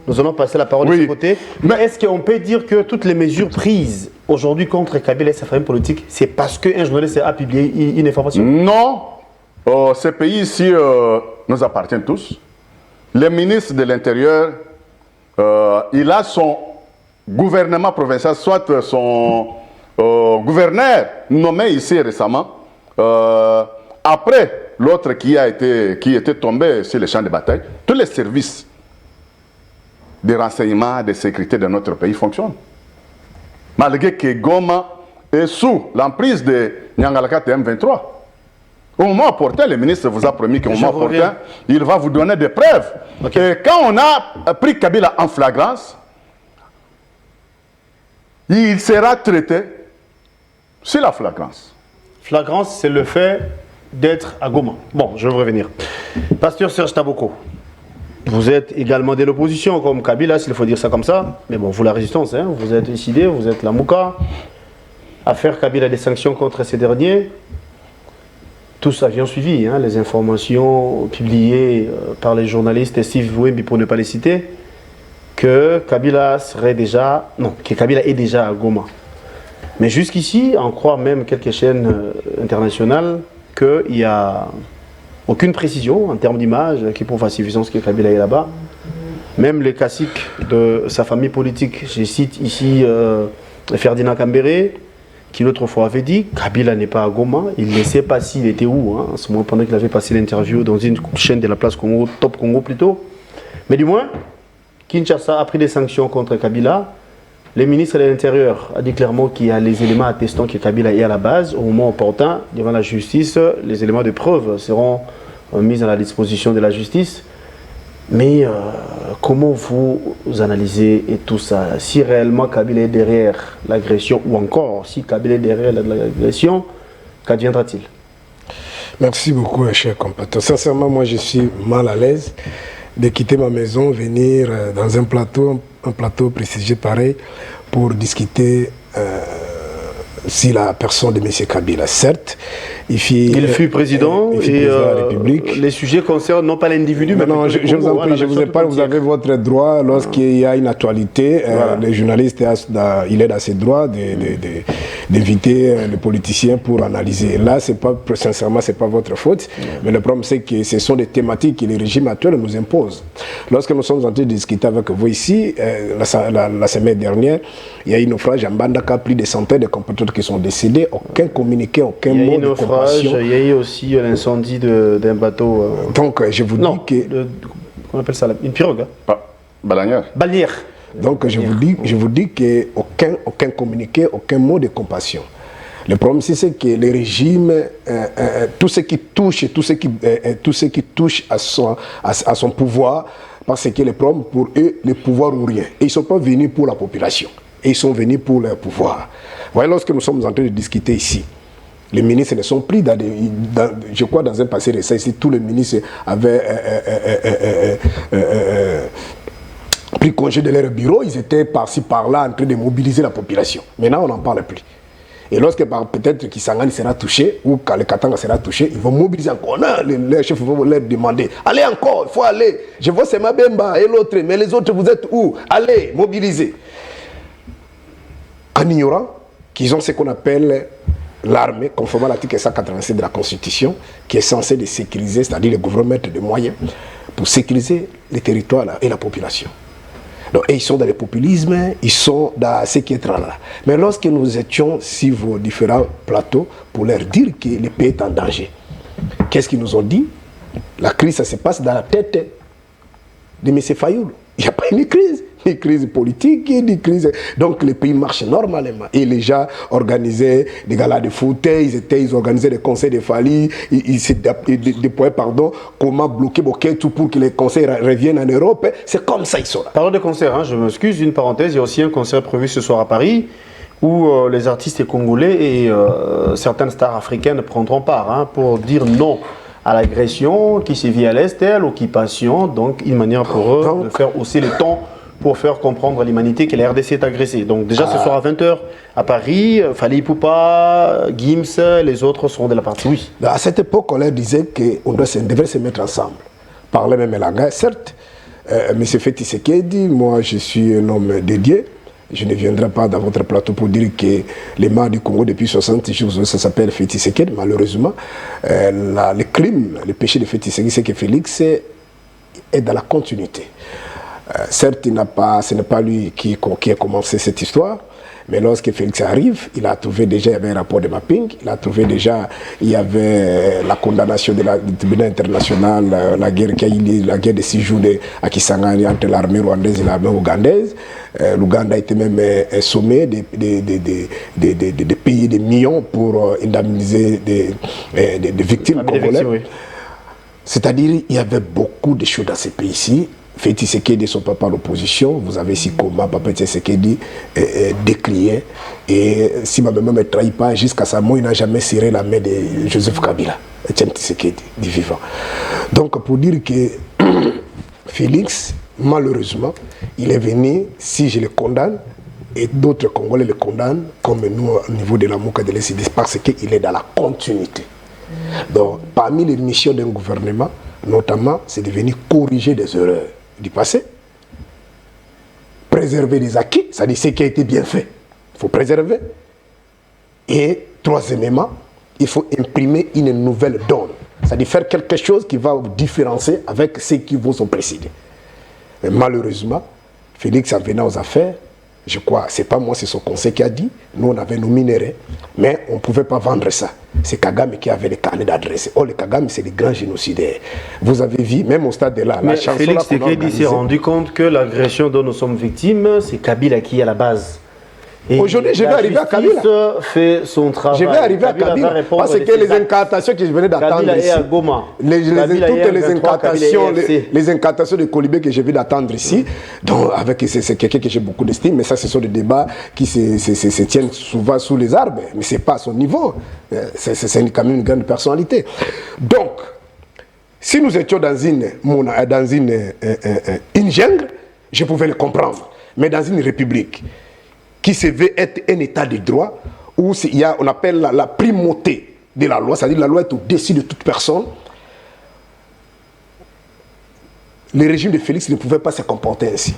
Nous allons passer la parole de ce côté. Mais est-ce qu'on peut dire que toutes les mesures prises aujourd'hui contre Kabila et sa famille politique, c'est parce qu'un journaliste a publié une information? Non. Ce pays ici nous appartient tous. le ministre de l'Intérieur, il a son gouvernement provincial, soit son gouverneur nommé ici récemment, après l'autre qui était tombé sur les champs de bataille. Tous les services de renseignement, de sécurité de notre pays fonctionnent. Malgré que Goma est sous l'emprise de Nyangalaka M23. Au moment opportun, le ministre vous a promis qu'au moment opportun, il va vous donner des preuves. Okay. Et quand on a pris Kabila en flagrance, il sera traité sur la flagrance. Flagrance, c'est le fait d'être à Goma. Bon, je vais revenir. Pasteur Serge Taboko, vous êtes également de l'opposition, comme Kabila, s'il faut dire ça comme ça. Mais bon, vous la résistance, hein, vous êtes décidé, vous êtes la Mouka. À faire Kabila des sanctions contre ces derniers. Tous avions suivi hein, les informations publiées par les journalistes Steve Wemby, pour ne pas les citer, que Kabila serait déjà... Non, que Kabila est déjà à Goma. Mais jusqu'ici, on croit même quelques chaînes internationales qu'il n'y a aucune précision en termes d'image qui prouve à suffisance que Kabila est là-bas. Même les classiques de sa famille politique, je cite ici Ferdinand Kambere, qui l'autre fois avait dit Kabila n'est pas à Goma, il ne sait pas s'il était où, hein, en ce moment pendant qu'il avait passé l'interview dans une chaîne de la place Congo, Top Congo plutôt. Mais du moins, Kinshasa a pris des sanctions contre Kabila. Le ministre de l'Intérieur a dit clairement qu'il y a les éléments attestant que Kabila est à la base. Au moment opportun, devant la justice, les éléments de preuve seront mis à la disposition de la justice. Mais comment vous analysez et tout ça? Si réellement Kabila est derrière l'agression, ou encore si Kabila est derrière l'agression, qu'adviendra-t-il? Merci beaucoup, cher compatriote. Sincèrement, moi, je suis mal à l'aise de quitter ma maison, venir dans un plateau prestigieux pareil, pour discuter si la personne de M. Kabila. Certes, il fut président et de la République. Les sujets concernent non pas l'individu, mais non, je vous en prie, je vous épargne, vous avez votre droit lorsqu'il y a une actualité. Le journaliste, il est dans ses droits d'inviter les politiciens pour analyser. Là, sincèrement, ce n'est pas votre faute, mais le problème, c'est que ce sont des thématiques que le régime actuel nous impose. Lorsque nous sommes en train de discuter avec vous ici, la semaine dernière, il y a eu un naufrage en Bandaka, plus de centaines de compatriotes qui sont décédés, aucun communiqué, aucun mot de compassion. Il y a eu aussi l'incendie d'un bateau. Donc, je vous dis que... On appelle ça une pirogue. Hein? Balanière. Balnière. Donc, je vous dis qu'aucun communiqué, aucun mot de compassion. Le problème, c'est que le régime, tout ce qui touche à son pouvoir, parce que le problème pour eux, le pouvoir ou rien. Et ils ne sont pas venus pour la population. Et ils sont venus pour leur pouvoir. Vous voyez, lorsque nous sommes en train de discuter ici, les ministres ne sont pris je crois dans un passé récent, ici, tous les ministres avaient pris congé de leur bureau, ils étaient par-ci par-là en train de mobiliser la population. Maintenant, on n'en parle plus. Et lorsque peut-être Kisangani sera touché, ou quand le Katanga sera touché, ils vont mobiliser encore. Non, les chefs vont leur demander, allez encore, il faut aller. Je vois c'est Mabemba et l'autre, mais les autres, vous êtes où? Allez, mobilisez. En ignorant qu'ils ont ce qu'on appelle l'armée, conformément à l'article 187 de la Constitution, qui est censé de sécuriser, c'est-à-dire le gouvernement mettre des moyens pour sécuriser les territoires et la population. Donc, et ils sont dans le populisme, ils sont dans ce qui est là. Mais lorsque nous étions sur vos différents plateaux pour leur dire que le pays est en danger, qu'est-ce qu'ils nous ont dit? La crise, ça se passe dans la tête de M. Fayoul. Il n'y a pas une crise. Ni crise politique, ni crise. Donc le pays marche normalement. Et les gens organisaient des galas de foot, ils organisaient des conseils de Fali, ils se déployaient, comment bloquer Boketou pour que les conseils reviennent en Europe. C'est comme ça ils sont là. Parlons de concerts, hein, je m'excuse, une parenthèse, il y a aussi un concert prévu ce soir à Paris où les artistes congolais et certaines stars africaines prendront part hein, pour dire non à l'agression qui sévit à l'Est et à l'occupation. Donc une manière pour eux de faire hausser le ton pour faire comprendre à l'humanité que la RDC est agressée. Donc déjà ce soir à 20h à Paris, Fali Poupa, Gims, les autres seront de la partie, oui. À cette époque, on leur disait qu'on devrait se mettre ensemble, parler même langage. Certes, M. Feti Sekedi, moi je suis un homme dédié, je ne viendrai pas dans votre plateau pour dire que les morts du Congo depuis 60 jours, ça s'appelle Feti Sekedi, malheureusement. Le crime, le péché de Feti Sekedi, c'est que Félix, est dans la continuité. Certes, ce n'est pas lui qui a commencé cette histoire, mais lorsque Félix arrive, il a trouvé déjà, il y avait un rapport de mapping, il a trouvé déjà, il y avait la condamnation du tribunal international, la guerre qui a eu, la guerre de 6 jours à Kisangani entre l'armée rwandaise et l'armée ougandaise. L'Ouganda a été même sommé de payer des millions pour indemniser des victimes congolaises. Oui. C'est-à-dire il y avait beaucoup de choses dans ces pays-ci. Félix Tshisekedi et son papa à l'opposition, vous avez ici comment Papa Tshisekedi décrié. Et si ma maman ne me trahit pas, jusqu'à sa mort, il n'a jamais serré la main de Joseph Kabila, Tshisekedi, du vivant. Donc pour dire que Félix, malheureusement, il est venu, si je le condamne, et d'autres Congolais le condamnent, comme nous au niveau de la Mouka de l'Est, parce qu'il est dans la continuité. Donc parmi les missions d'un gouvernement, notamment, c'est de venir corriger des erreurs du passé, préserver les acquis, c'est-à-dire ce qui a été bien fait, il faut préserver. Et troisièmement, il faut imprimer une nouvelle donne, c'est-à-dire faire quelque chose qui va vous différencier avec ceux qui vous ont précédés. Mais malheureusement, Félix en venant aux affaires, je crois, c'est pas moi, c'est son conseil qui a dit, nous on avait nos minéraux, mais on ne pouvait pas vendre ça. C'est Kagame qui avait les carnets d'adresse. Oh, le Kagame, c'est des grands génocidaires. Vous avez vu, même au stade de là, la chanson Félix Tshisekedi s'est rendu compte que l'agression dont nous sommes victimes, c'est Kabila qui est à la base. Aujourd'hui, je vais arriver à Kabila. Fait son travail. Je vais arriver à Kabila. Parce que les incantations que je venais d'attendre ici, toutes les incantations de Kolibé que je viens d'attendre ici, donc avec c'est quelqu'un que j'ai beaucoup d'estime, mais ça, ce sont des débats qui se tiennent souvent sous les arbres, mais ce n'est pas à son niveau. C'est quand même une grande personnalité. Donc, si nous étions dans une jungle, je pouvais le comprendre. Mais dans une république qui se veut être un état de droit, où on appelle la primauté de la loi, c'est-à-dire la loi est au-dessus de toute personne, le régime de Félix ne pouvait pas se comporter ainsi.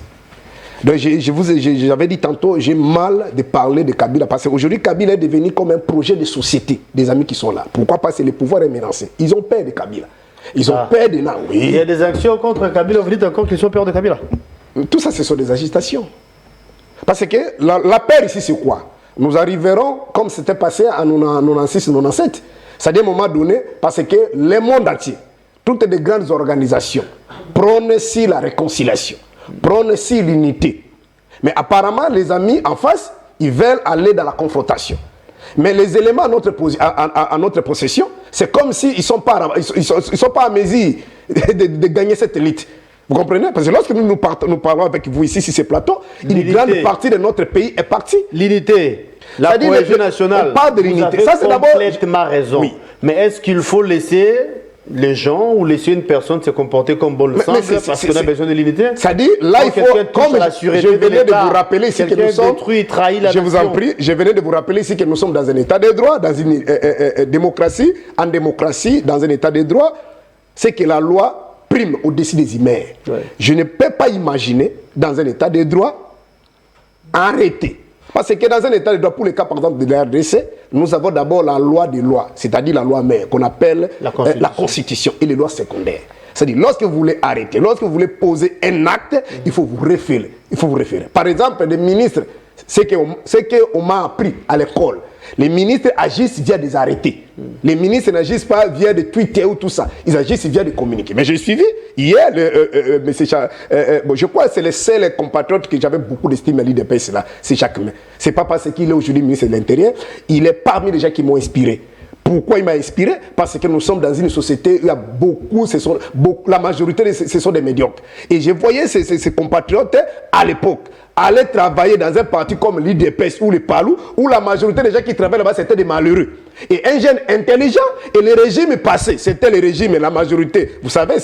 Donc j'avais dit tantôt, j'ai mal de parler de Kabila, parce qu'aujourd'hui Kabila est devenu comme un projet de société, des amis qui sont là. Pourquoi? Parce que le pouvoir est menacé. Ils ont peur de Kabila. Ils ont peur de Naoui. Il y a des actions contre Kabila, vous dites encore qu'ils ont peur de Kabila? Tout ça, ce sont des agitations. Parce que la peur ici, c'est quoi? Nous arriverons comme c'était passé en 96-97. C'est-à-dire à un moment donné, parce que le monde entier, toutes les grandes organisations prônent si la réconciliation, prônent si l'unité. Mais apparemment, les amis en face, ils veulent aller dans la confrontation. Mais les éléments à notre possession, c'est comme s'ils ne sont pas à mesure de gagner cette élite. Vous comprenez? Parce que lorsque nous parlons avec vous ici, sur ces plateaux, une grande partie de notre pays est partie. L'unité, la cohésion nationale. On parle de l'unité. Ça, c'est d'abord complètement raison. Oui. Mais est-ce qu'il faut laisser les gens ou laisser une personne se comporter comme bon le semble parce qu'on a besoin de l'unité? C'est-à-dire, là, il faut, comme je venais de vous rappeler ici que nous sommes, je vous en prie, je venais de vous rappeler ici que nous sommes dans un état de droit, dans une démocratie, en démocratie, dans un état de droit, c'est que la loi prime au-dessus des humains. Ouais. Je ne peux pas imaginer, dans un état de droit, arrêter. Parce que dans un état de droit, pour le cas par exemple de la RDC, nous avons d'abord la loi des lois, c'est-à-dire la loi mère, qu'on appelle la Constitution et les lois secondaires. C'est-à-dire, lorsque vous voulez arrêter, lorsque vous voulez poser un acte, il faut vous référer. Par exemple, les ministres, ce qu'on m'a appris à l'école, les ministres agissent via des arrêtés. Les ministres n'agissent pas via des Twitter ou tout ça. Ils agissent via des communiqués. Mais j'ai suivi hier, je crois que c'est le seul compatriote que j'avais beaucoup d'estime à l'IDPS là, c'est Jacques May. C'est pas parce qu'il est aujourd'hui ministre de l'Intérieur, il est parmi les gens qui m'ont inspiré. Pourquoi il m'a inspiré? Parce que nous sommes dans une société où il y a beaucoup, la majorité, ce sont des médiocres. Et je voyais ces compatriotes à l'époque aller travailler dans un parti comme l'IDPS ou le PALU, où la majorité des gens qui travaillent là-bas, c'était des malheureux. Et un jeune intelligent, et le régime passé, c'était le régime, la majorité. Vous savez,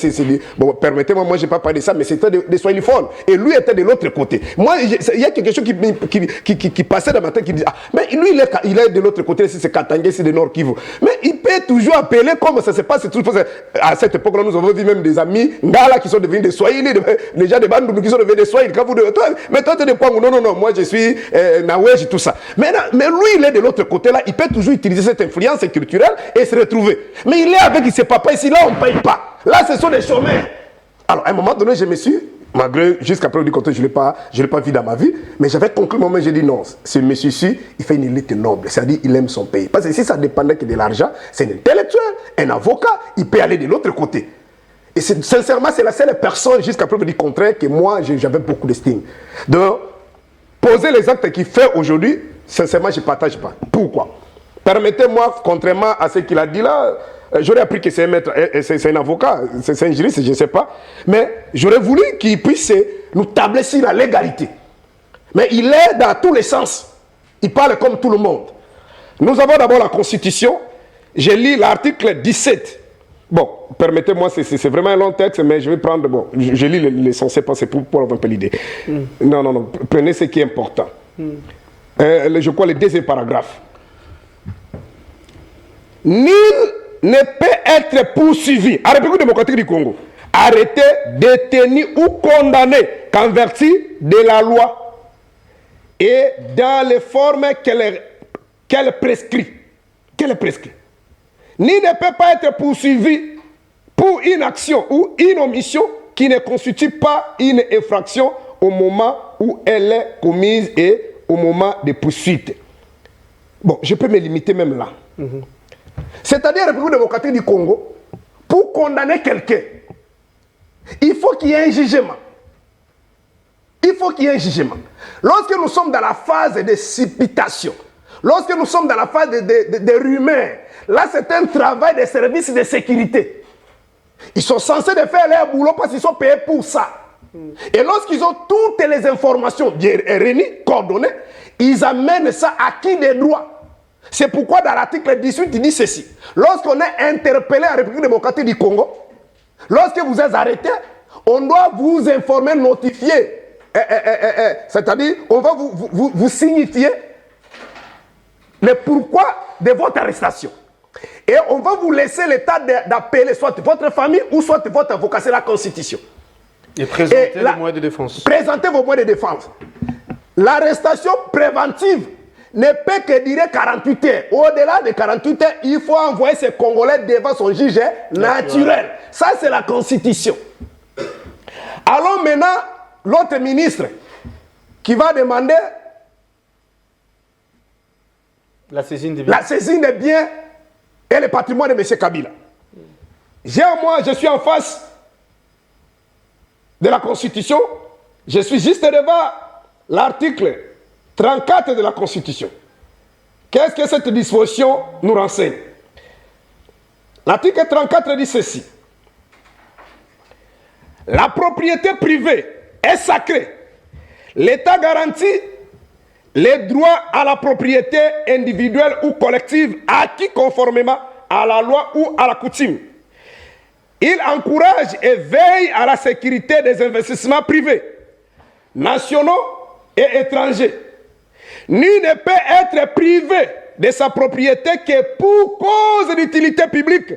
bon, permettez-moi, moi je n'ai pas parlé de ça, mais c'était des soiliphones. Et lui était de l'autre côté. Moi, il y a quelque chose qui passait dans ma tête qui disait, mais lui, il est de l'autre côté, c'est Katangé, c'est de Nord Kivu. Mais il peut toujours appeler comme ça se passe. À cette époque-là, nous avons vu même des amis Ngala qui sont devenus des Swahili, les gens de Bandundu qui sont devenus des Swahili. Mais toi, tu es des points, non, moi je suis Nawej, tout ça. Mais lui, il est de l'autre côté là, il peut toujours utiliser cette influence culturelle et se retrouver. Mais il est avec ses papas ici, là on ne paye pas. Là, ce sont des chômeurs. Alors, à un moment donné, je me suis, malgré, jusqu'à preuve du contraire, je ne l'ai pas vu dans ma vie, mais j'avais conclu mon moment, j'ai dit non, ce monsieur-ci, il fait une élite noble, c'est-à-dire il aime son pays. Parce que si ça dépendait que de l'argent, c'est un intellectuel, un avocat, il peut aller de l'autre côté. Et sincèrement, c'est la seule personne, jusqu'à preuve du contraire, que moi, j'avais beaucoup d'estime. Donc, poser les actes qu'il fait aujourd'hui, sincèrement, je ne partage pas. Pourquoi? Permettez-moi, contrairement à ce qu'il a dit là, j'aurais appris que c'est un maître, c'est un avocat, c'est un juriste, je ne sais pas. Mais j'aurais voulu qu'il puisse nous tabler sur la légalité. Mais il est dans tous les sens. Il parle comme tout le monde. Nous avons d'abord la Constitution. J'ai lu l'article 17. Bon, permettez-moi, c'est vraiment un long texte, mais je vais prendre, bon, je lis l'essentiel, c'est pour avoir un peu l'idée. Non, prenez ce qui est important. Je crois le deuxième paragraphe. Nul ne peut être poursuivi à la République démocratique du Congo, arrêté, détenu ou condamné qu'en vertu de la loi et dans les formes qu'elle prescrit. Nul ne peut pas être poursuivi pour une action ou une omission qui ne constitue pas une infraction au moment où elle est commise et au moment de poursuite. Bon, je peux me limiter même là. C'est-à-dire la République démocratique du Congo, pour condamner quelqu'un, il faut qu'il y ait un jugement. Lorsque nous sommes dans la phase de supputation, lorsque nous sommes dans la phase de rumeurs, là c'est un travail des services de sécurité. Ils sont censés de faire leur boulot parce qu'ils sont payés pour ça. Et lorsqu'ils ont toutes les informations bien réunies, coordonnées, ils amènent ça à qui des droits. C'est pourquoi dans l'article 18, il dit ceci. Lorsqu'on est interpellé en République démocratique du Congo, lorsque vous êtes arrêté, on doit vous informer, notifier. C'est-à-dire, on va vous signifier le pourquoi de votre arrestation. Et on va vous laisser l'état d'appeler soit votre famille ou soit votre avocat. C'est la Constitution. Et présenter les moyens de défense. Présentez vos moyens de défense. L'arrestation préventive ne peut que durer 48 heures. Au-delà de 48 heures, il faut envoyer ces Congolais devant son juge naturel. Ça, c'est la Constitution. Alors maintenant, l'autre ministre qui va demander la saisine des biens et le patrimoine de M. Kabila. Moi, je suis en face de la Constitution. Je suis juste devant l'article 34 de la Constitution. Qu'est-ce que cette disposition nous renseigne? L'article 34 dit ceci. La propriété privée est sacrée. L'État garantit les droits à la propriété individuelle ou collective acquis conformément à la loi ou à la coutume. Il encourage et veille à la sécurité des investissements privés, nationaux et étrangers. Nul ne peut être privé de sa propriété que pour cause d'utilité publique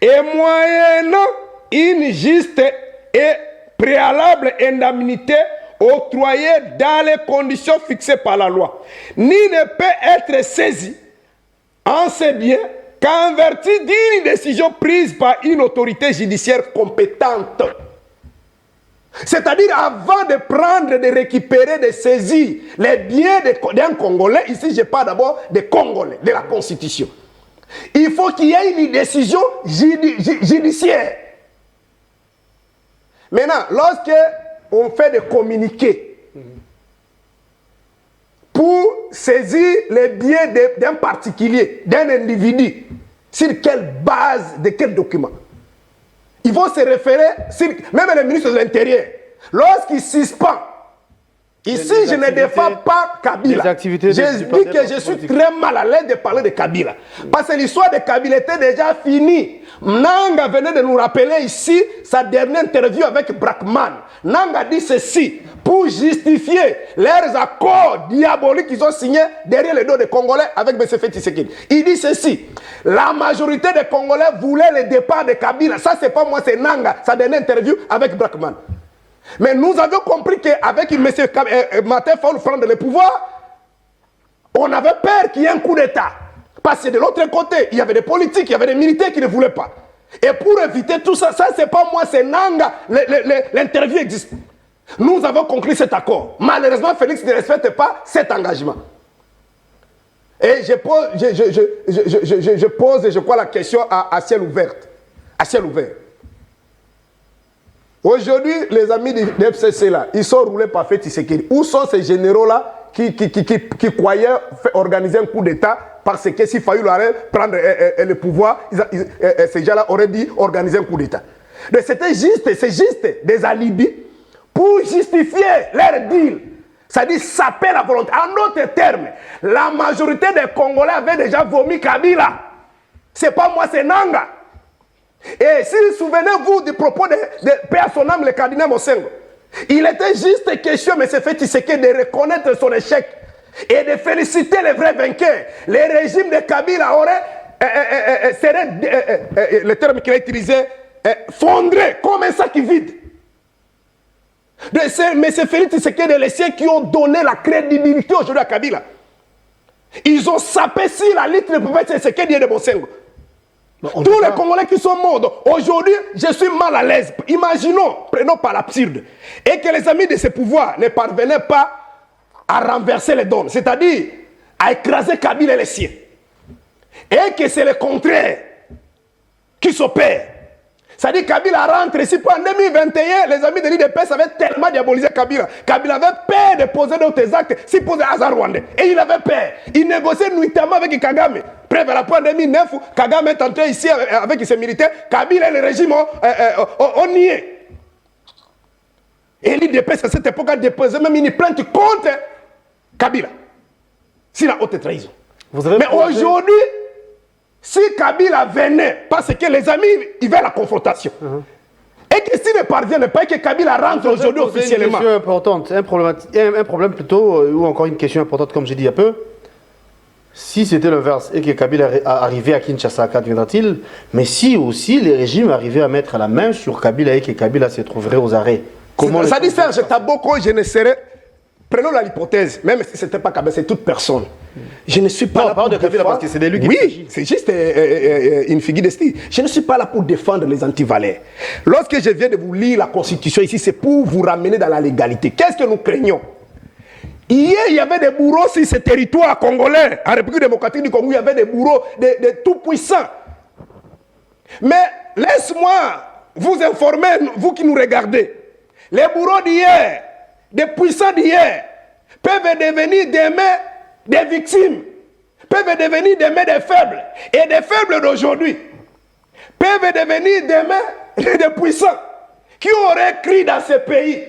et moyennant une juste et préalable indemnité octroyée dans les conditions fixées par la loi. Nul ne peut être saisi en ses biens qu'en vertu d'une décision prise par une autorité judiciaire compétente. C'est-à-dire, avant de prendre, de récupérer, de saisir les biens d'un Congolais, ici je parle d'abord des Congolais, de la Constitution. Il faut qu'il y ait une décision judiciaire. Maintenant, lorsque on fait des communiqués pour saisir les biens d'un particulier, d'un individu, sur quelle base, de quel document? Ils vont se référer, même le ministre de l'Intérieur, lorsqu'il suspend. Ici, je ne défends pas Kabila. Je dis que je suis très mal à l'aise de parler de Kabila. Parce que l'histoire de Kabila était déjà finie. Nanga venait de nous rappeler ici sa dernière interview avec Brackman. Nanga dit ceci pour justifier leurs accords diaboliques qu'ils ont signés derrière le dos des Congolais avec M. Tshisekedi. Il dit ceci. La majorité des Congolais voulaient le départ de Kabila. Ça, c'est pas moi, c'est Nanga, sa dernière interview avec Brackman. Mais nous avions compris qu'avec M. Martin Fayulu prendre le pouvoir, on avait peur qu'il y ait un coup d'État. Parce que de l'autre côté, il y avait des politiques, il y avait des militaires qui ne voulaient pas. Et pour éviter tout ça, ça c'est pas moi, c'est Nanga, l'interview existe. Nous avons conclu cet accord. Malheureusement, Félix ne respecte pas cet engagement. Et je pose, je crois, la question à ciel ouvert. À ciel ouvert. Aujourd'hui, les amis du FCC là, ils sont roulés par Félix Tshisekedi. Où sont ces généraux-là qui croyaient organiser un coup d'État parce que s'il fallait leur prendre le pouvoir, ces gens-là auraient dit organiser un coup d'État. C'était juste, c'est juste des alibis pour justifier leur deal. C'est-à-dire saper la volonté. En d'autres termes, la majorité des Congolais avaient déjà vomi Kabila. C'est pas moi, c'est Nanga. Et si souvenez-vous du propos de paix à son âme, le cardinal Mosengo, il était juste question, mais c'est fait Tshisekedi, de reconnaître son échec et de féliciter les vrais vainqueurs. Le régime de Kabila serait, le terme qu'il a utilisé, fondré comme un sac vide. Mais c'est Félix Tshisekedi et les siens qui ont donné la crédibilité aujourd'hui à Kabila. Ils ont sapé si la litre de Félix Tshisekedi et de Mosengo. Tous les Congolais qui sont morts. Aujourd'hui, je suis mal à l'aise. Imaginons, prenons par l'absurde, et que les amis de ce pouvoir ne parvenaient pas à renverser les donnes, c'est-à-dire à écraser Kabila et les siens. Et que c'est le contraire qui s'opère. C'est-à-dire que Kabila rentre ici en 2021, les amis de l'IDPS avaient tellement diabolisé Kabila. Kabila avait peur de poser d'autres actes, s'il posait hasard rwandais. Et il avait peur. Il négociait nuitamment avec Kagame. Preuve à la point en 2009, Kagame est entré ici avec ses militaires. Kabila et le régime ont nié. Et l'IDPS à cette époque a déposé même une plainte contre Kabila. C'est la haute trahison. Mais aujourd'hui, si Kabila venait, parce que les amis, ils veulent la confrontation. Et que s'ils ne parviennent pas, et que Kabila rentre aujourd'hui officiellement. Une question importante, un problème plutôt, ou encore une question importante, comme j'ai dit il y a peu. Si c'était l'inverse, et que Kabila arrivait à Kinshasa, qu'adviendra-t-il? Mais si aussi les régimes arrivaient à mettre la main sur Kabila et que Kabila se trouverait aux arrêts. Comment ça dit Serge Taboko, je ne serais. Prenons l'hypothèse, même si ce n'était pas Kabila, c'est toute personne. Je ne suis pas là pour Kabila parce que c'est de lui qui. Oui, c'est juste une figure de style. Je ne suis pas là pour défendre les antivaleurs. Lorsque je viens de vous lire la Constitution ici, c'est pour vous ramener dans la légalité. Qu'est-ce que nous craignons? Hier, il y avait des bourreaux sur ce territoire congolais, en République démocratique du Congo, il y avait des bourreaux, des tout-puissants. Mais laisse-moi vous informer, vous qui nous regardez. Les bourreaux d'hier, des puissants d'hier, peuvent devenir demain des victimes, peuvent devenir demain des faibles. Et des faibles d'aujourd'hui peuvent devenir demain des puissants qui auraient cru dans ce pays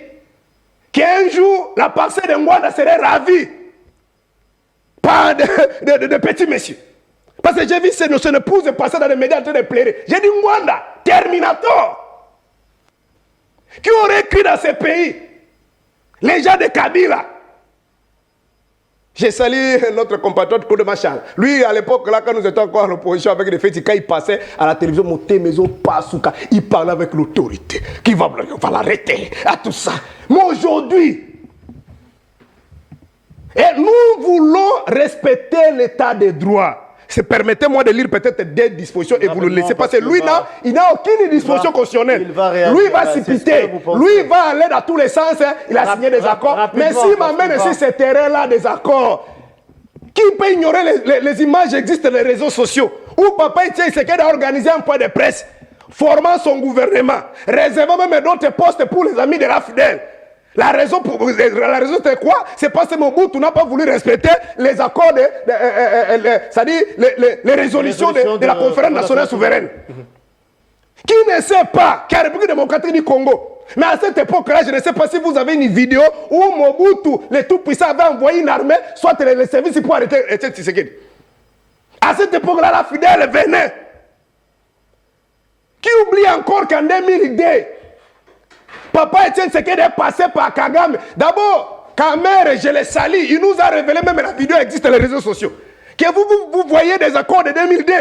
qu'un jour, la parcelle de Ngwanda serait ravie par de petits messieurs. Parce que j'ai vu ces notions de pouces passer dans les médias en train de pleurer. J'ai dit Ngwanda, Terminator. Qui aurait cru dans ce pays? Les gens de Kabila. J'ai salué notre compatriote Claude Machal. Lui, à l'époque, là, quand nous étions encore en opposition avec les faits, quand il passait à la télévision, monter maison, Pasuka, il parlait avec l'autorité. Qui va l'arrêter, à tout ça. Mais aujourd'hui, et nous voulons respecter l'état des droits. Permettez-moi de lire peut-être des dispositions et vous le laissez passer. Lui, il n'a aucune disposition constitutionnelle. Lui, il va s'y piter. Lui, il va aller dans tous les sens. Il a signé des accords. Mais s'il m'amène sur ce terrain-là des accords, qui peut ignorer les images qui existent sur les réseaux sociaux? Où Papa Etienne Tshisekedi a organisé un point de presse, formant son gouvernement, réservant même d'autres postes pour les amis de la fidèle. La raison c'était quoi? C'est parce que Mobutu n'a pas voulu respecter les accords, c'est-à-dire les résolutions de la conférence nationale souveraine. Qui ne sait pas qu'à la République démocratique du Congo, mais à cette époque-là, je ne sais pas si vous avez une vidéo où Mobutu, les tout-puissants, avaient envoyé une armée, soit les services pour arrêter Tshisekedi. À cette époque-là, la fidèle venait. Qui oublie encore qu'en 2002, Papa Etienne Tshisekedi est passé par Kagame. D'abord, Kamere, je l'ai sali. Il nous a révélé, même la vidéo existe sur les réseaux sociaux, que vous voyez des accords de 2002.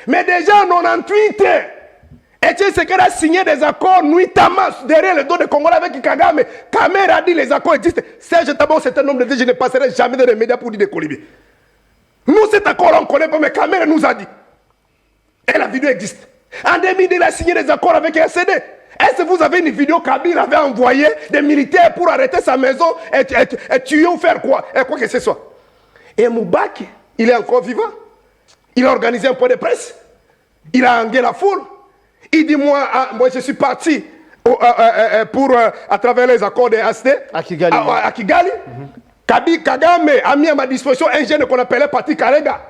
Mais déjà en 98, Etienne Tshisekedi a signé des accords nuitamment derrière le dos de Congolais avec Kagame. Kamere a dit les accords existent. Serge Tabon, c'est un homme de Dieu, je ne passerai jamais dans les médias pour dire des colibés. Nous, cet accord, on ne connaît pas, mais Kamere nous a dit. Et la vidéo existe. En 2000, il a signé des accords avec RCD. Est-ce que vous avez une vidéo Kabila avait envoyé des militaires pour arrêter sa maison et tuer ou faire quoi? Et quoi que ce soit. Et Moubaki, il est encore vivant. Il a organisé un point de presse. Il a hangué la foule. Il dit, moi je suis parti à travers les accords de ASD à Kigali. Kagame a mis à ma disposition un jeune qu'on appelait Patrick Karega.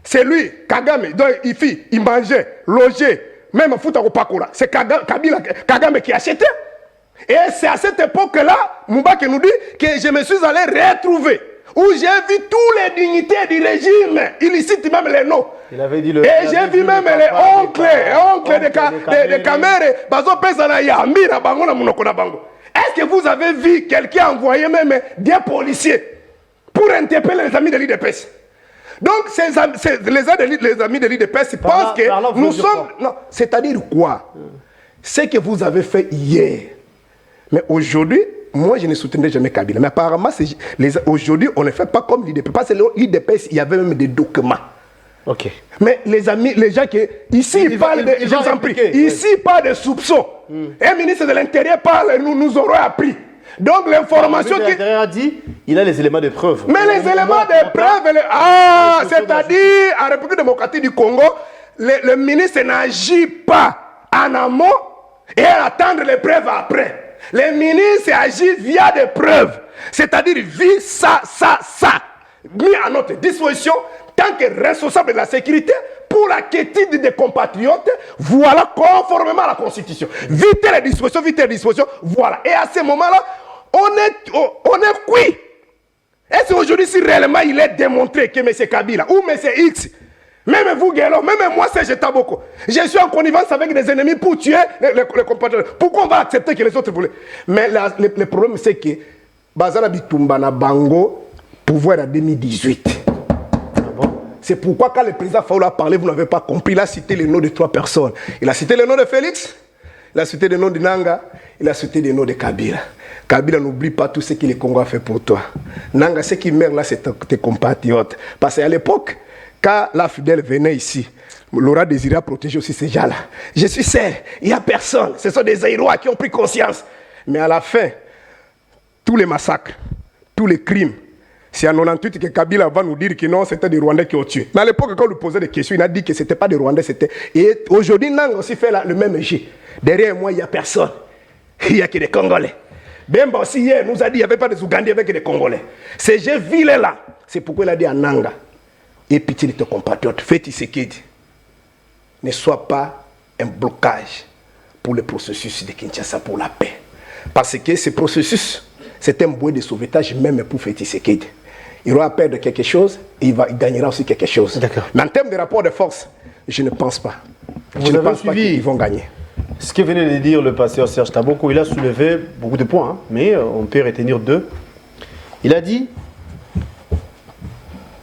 C'est lui, Kagame. Donc il mangeait, logeait, même Fouta Pakura. C'est Kagame qui achetait. Et c'est à cette époque-là, Moubaki nous dit que je me suis allé retrouver. Où j'ai vu tous les dignitaires du régime. Il cite même les noms. Il avait dit et j'ai vu même les oncles de Kamere. Est-ce que vous avez vu quelqu'un envoyer même des policiers pour interpeller les amis de l'IDPS? Donc, les amis de l'IDPS pensent que nous sommes... Non, c'est-à-dire quoi? Ce que vous avez fait hier. Mais aujourd'hui, moi, je ne soutenais jamais Kabila. Mais apparemment, aujourd'hui, on ne fait pas comme l'IDPS. Parce que l'IDPS, il y avait même des documents. Ok. Mais les amis, les gens qui... Ici, ils parlent de... Je vous en prie. Ici, ils parlent de soupçons. Un ministre de l'Intérieur parle, nous aurons appris. Donc, l'information qui... L'Intérieur a dit, il a les éléments de preuve. Mais les éléments de preuve... c'est-à-dire, en République démocratique du Congo, le ministre n'agit pas en amont et attendre les preuves après. Le ministre agit via des preuves. C'est-à-dire, vit ça, mis à notre disposition, tant que responsable de la sécurité, pour la quiétude des compatriotes, voilà, conformément à la Constitution. Vite les dispositions, voilà. Et à ce moment-là, on est cuit. Est-ce qu'aujourd'hui, si réellement il est démontré que M. Kabila ou M. X, même vous, Guélo, même moi, c'est Taboko, je suis en connivence avec des ennemis pour tuer les compatriotes. Pourquoi on va accepter que les autres voulaient? Mais le problème, c'est que Bazara Bitumba na Bango, pouvoir en 2018. C'est pourquoi quand le président Faoula a parlé, vous n'avez pas compris. Il a cité le nom de 3 personnes. Il a cité le nom de Félix, il a cité le nom de Nanga, il a cité le nom de Kabila. Kabila, n'oublie pas tout ce que le Congo a fait pour toi. Nanga, ce qui meurt là, c'est tes compatriotes. Parce qu'à l'époque, quand la fidèle venait ici, Laura désirait protéger aussi ces gens-là. Je suis seul, il n'y a personne. Ce sont des Aïrois qui ont pris conscience. Mais à la fin, tous les massacres, tous les crimes, c'est en 98 que Kabila va nous dire que non, c'était des Rwandais qui ont tué. Mais à l'époque, quand on lui posait des questions, il a dit que ce n'était pas des Rwandais, c'était... Et aujourd'hui, Nang aussi fait le même jeu. Derrière moi, il n'y a personne. Il n'y a que des Congolais. Bemba aussi, hier, nous a dit qu'il n'y avait pas des Ougandais avec des Congolais. Ces jeux villes-là, c'est pourquoi il a dit à Nanga, et pitié de tes compatriotes, faites ce qu'il dit. Ne sois pas un blocage pour le processus de Kinshasa pour la paix. Parce que ce processus, c'est un bouée de sauvetage même pour Feti Sekedi. Il aura perdre quelque chose et il gagnera aussi quelque chose. Mais en termes de rapport de force, je ne pense pas. Je ne pense pas qu'ils vont gagner. Ce que venait de dire le pasteur Serge Taboko, il a soulevé beaucoup de points, hein, mais on peut retenir 2. Il a dit,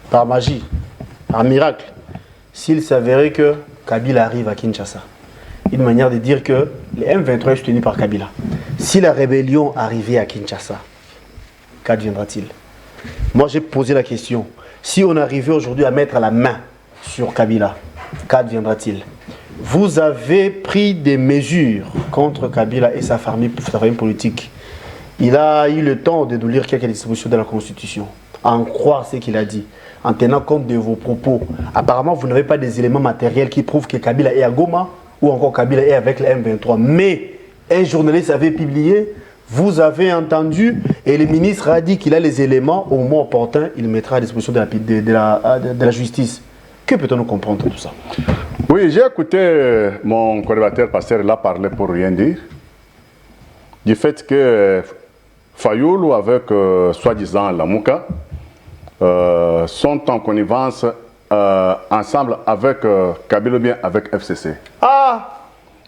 par magie, par miracle, s'il s'avérait que Kabila arrive à Kinshasa, une manière de dire que les M23 est soutenu par Kabila. Si la rébellion arrivait à Kinshasa, qu'adviendra-t-il? Moi, j'ai posé la question. Si on arrivait aujourd'hui à mettre la main sur Kabila, qu'adviendra-t-il? Vous avez pris des mesures contre Kabila et sa famille politique. Il a eu le temps de nous lire quelques dispositions de la Constitution, à en croire ce qu'il a dit, en tenant compte de vos propos. Apparemment, vous n'avez pas des éléments matériels qui prouvent que Kabila est à Goma ou encore Kabila est avec le M23. Mais un journaliste avait publié, vous avez entendu, et le ministre a dit qu'il a les éléments, au moment opportun, il mettra à disposition de la justice. Que peut-on nous comprendre de tout ça? Oui, j'ai écouté mon collaborateur pasteur là parler pour rien dire. Du fait que Fayoulou avec soi-disant Lamouka sont en connivence ensemble avec Kabila, bien avec FCC. Ah!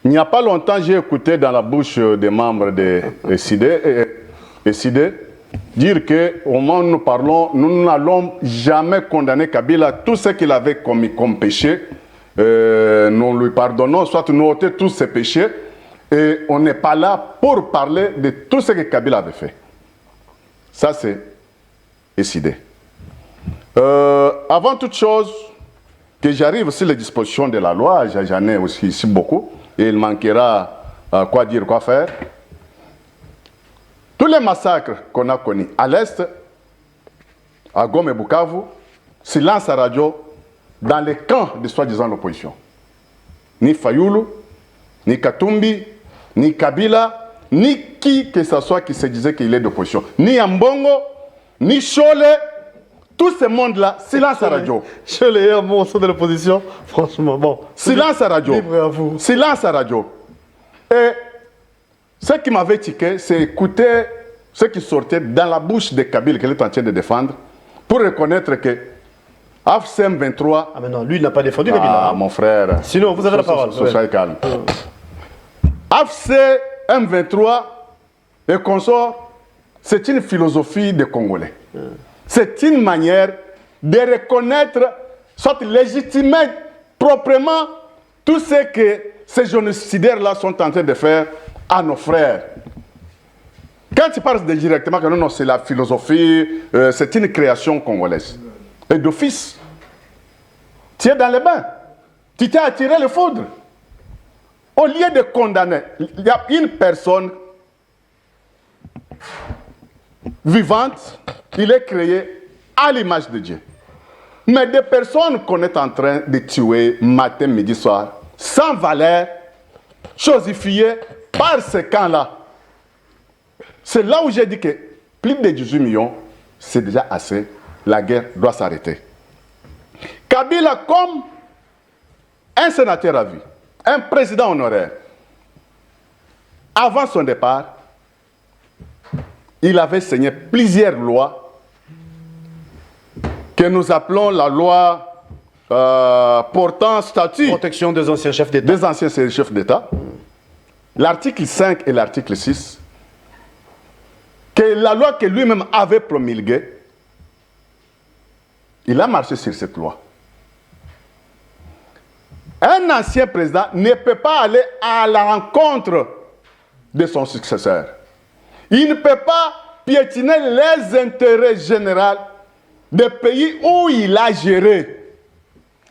Il n'y a pas longtemps, j'ai écouté dans la bouche des membres de SID dire qu'au moment où nous parlons, nous n'allons jamais condamner Kabila. Tout ce qu'il avait commis comme péché, nous lui pardonnons, soit nous ôtons tous ses péchés. Et on n'est pas là pour parler de tout ce que Kabila avait fait. Ça, c'est SID. Avant toute chose, que j'arrive sur les dispositions de la loi, j'en ai aussi ici beaucoup, et il manquera quoi dire, quoi faire. Tous les massacres qu'on a connus à l'Est, à Goma et Bukavu, silence à radio dans les camps de soi-disant l'opposition. Ni Fayoulou, ni Katumbi, ni Kabila, ni qui que ce soit qui se disait qu'il est d'opposition. Ni Ambongo, ni Chole, tout ce monde-là, silence à radio. Chole est un monstre de l'opposition, franchement, bon. Silence à radio. Libre à vous. Silence à radio. Et ce qui m'avait tiqué, c'est écouter ce qui sortait dans la bouche de Kabila qu'elle est en train de défendre pour reconnaître que AFC M23... Ah mais non, lui il n'a pas défendu Kabila. Ah, mon frère. Sinon, vous avez la parole. Soyez calme. AFC M23 et consort, c'est une philosophie des Congolais. C'est une manière de reconnaître, soit légitimer proprement tout ce que ces génocidaires-là sont en train de faire à nos frères. Quand tu parles directement que non, c'est la philosophie, c'est une création congolaise. Et d'office, tu es dans les bains, tu t'es attiré le foudre. Au lieu de condamner, il y a une personne vivante, il est créé à l'image de Dieu. Mais des personnes qu'on est en train de tuer matin, midi, soir, sans valeur, chosifiées par ces camps-là. C'est là où j'ai dit que plus de 18 millions, c'est déjà assez. La guerre doit s'arrêter. Kabila, comme un sénateur à vie, un président honoraire, avant son départ, il avait signé plusieurs lois que nous appelons la loi portant statut Protection des anciens chefs d'État. des anciens chefs d'État. L'article 5 et l'article 6, que la loi que lui-même avait promulguée, il a marché sur cette loi. Un ancien président ne peut pas aller à la rencontre de son successeur. Il ne peut pas piétiner les intérêts généraux des pays où il a géré.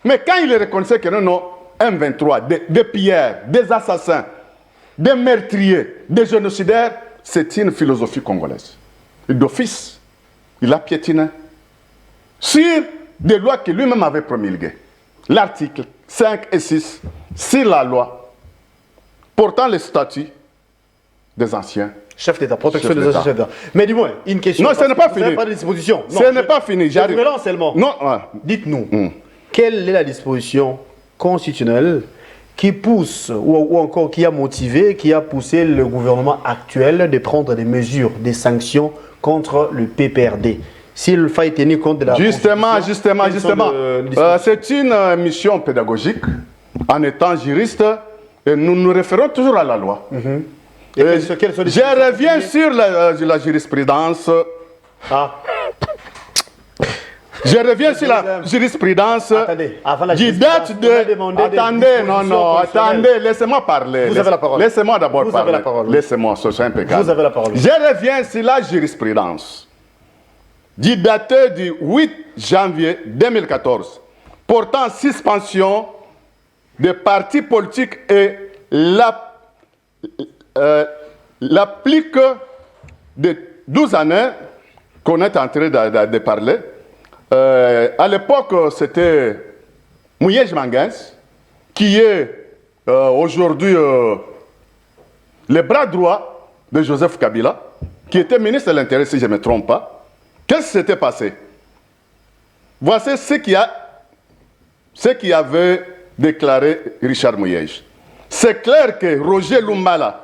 Mais quand il reconnaissait que non, M23, des pilleurs, des assassins, des meurtriers, des génocidaires, c'est une philosophie congolaise. Et d'office, il a piétiné sur des lois que lui-même avait promulguées. L'article 5 et 6, sur la loi portant le statut des anciens Chef d'État, protection Chef des anciens d'État. chefs d'État. Mais dis-moi, une question. Non, ce n'est pas Vous n'avez fini. pas de disposition. Non, Ce n'est pas fini, j'arrive. Je relance seulement. Non, Dites-nous, quelle est la disposition constitutionnelle qui pousse, ou encore qui a motivé, qui a poussé le gouvernement actuel de prendre des mesures, des sanctions contre le PPRD? S'il faille tenir compte de la Justement. Constitution, C'est une mission pédagogique. En étant juriste, et nous nous référons toujours à la loi. Et quelles sont les Je reviens sur la jurisprudence. Ah, Je reviens sur la jurisprudence. attendez, avant la Qui jurisprudence, date on a de. demandé des Attendez, non, dispositions constitutionnelles. attendez, laissez-moi parler. Vous avez la parole. Laissez-moi d'abord Vous parler. avez la parole. Laissez-moi, ce serait impeccable. Vous avez la parole. Je reviens sur la jurisprudence du daté du 8 janvier 2014 portant suspension des partis politiques et l'applique de 12 années qu'on est en train de parler. À l'époque, c'était Mouyej Manguens, qui est aujourd'hui le bras droit de Joseph Kabila, qui était ministre de l'Intérieur, si je ne me trompe pas. Qu'est-ce qui s'était passé? Voici ce qui avait déclaré Richard Mouyej. C'est clair que Roger Lumbala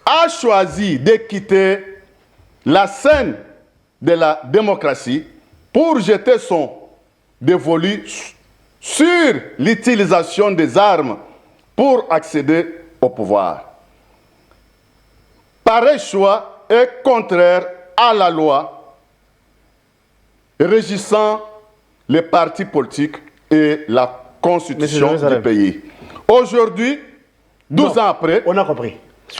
a choisi de quitter la scène de la démocratie pour jeter son dévolu sur l'utilisation des armes pour accéder au pouvoir. Pareil choix est contraire à la loi régissant les partis politiques et la constitution du pays. Aujourd'hui, 12 ans après... On a compris.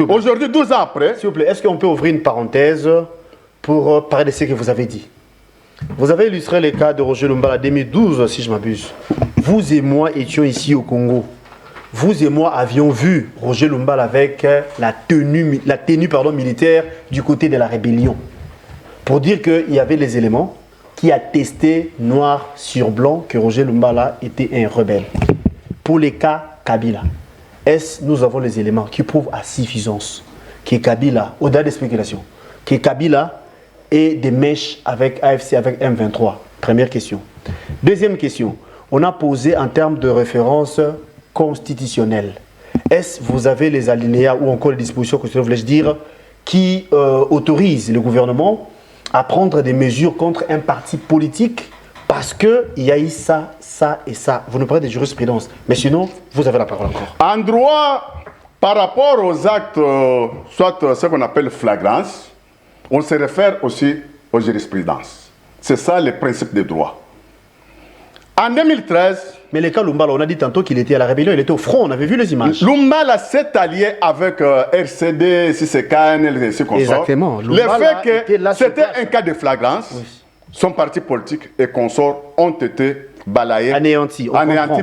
Aujourd'hui, 12 ans après... S'il vous plaît, est-ce qu'on peut ouvrir une parenthèse pour parler de ce que vous avez dit? Vous avez illustré le cas de Roger Lumbala 2012, si je m'abuse. vous et moi étions ici au Congo. Vous et moi avions vu Roger Lumbala avec la tenue militaire du côté de la rébellion. Pour dire qu'il y avait les éléments qui attestaient noir sur blanc que Roger Lumbala était un rebelle. Pour les cas Kabila, nous avons les éléments qui prouvent à suffisance que Kabila, au-delà des spéculations, que Kabila ait des mèches avec AFC, avec M23. Première question. Deuxième question, on a posé en termes de référence constitutionnelle. Vous avez les alinéas ou encore les dispositions constitutionnelles, voulais-je dire, qui autorisent le gouvernement à prendre des mesures contre un parti politique parce qu'il y a eu ça, ça et ça. Vous nous parlez de jurisprudence, mais sinon, vous avez la parole encore. En droit, par rapport aux actes, soit ce qu'on appelle flagrance, on se réfère aussi aux jurisprudences. C'est ça le principe de droit. En 2013... Mais le cas Lumbala, on a dit tantôt qu'il était à la rébellion, il était au front, on avait vu les images. Lumbala s'est allié avec RCD, CCKN, et ses consorts. Exactement. Le fait que c'était un cas de flagrance, oui. Son parti politique et consorts ont été balayés, anéantis,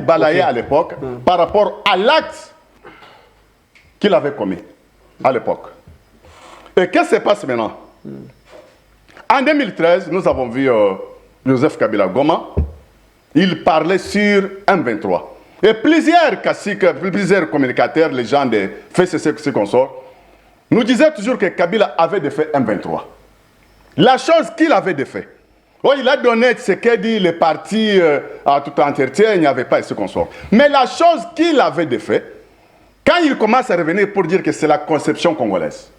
balayés à l'époque par rapport à l'acte qu'il avait commis à l'époque. Et qu'est-ce qui se passe maintenant? En 2013, nous avons vu Joseph Kabila Goma. Il parlait sur M23. Et plusieurs caciques, plusieurs communicateurs, les gens de FCC consorts, nous disaient toujours que Kabila avait défait M23. La chose qu'il avait défait, il a donné ce qu'a dit les partis à tout entretien, il n'y avait pas ce consort. Mais la chose qu'il avait défait, quand il commence à revenir pour dire que c'est la conception congolaise,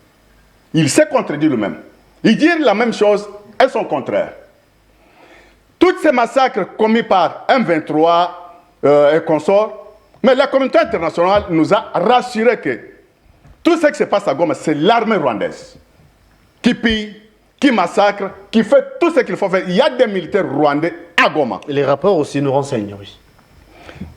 il s'est contredit lui-même. Il dit la même chose et son contraire. Tous ces massacres commis par M23 et consorts, mais la communauté internationale nous a rassuré que tout ce qui se passe à Goma, c'est l'armée rwandaise qui pille, qui massacre, qui fait tout ce qu'il faut faire. Il y a des militaires rwandais à Goma. Les rapports aussi nous renseignent, oui.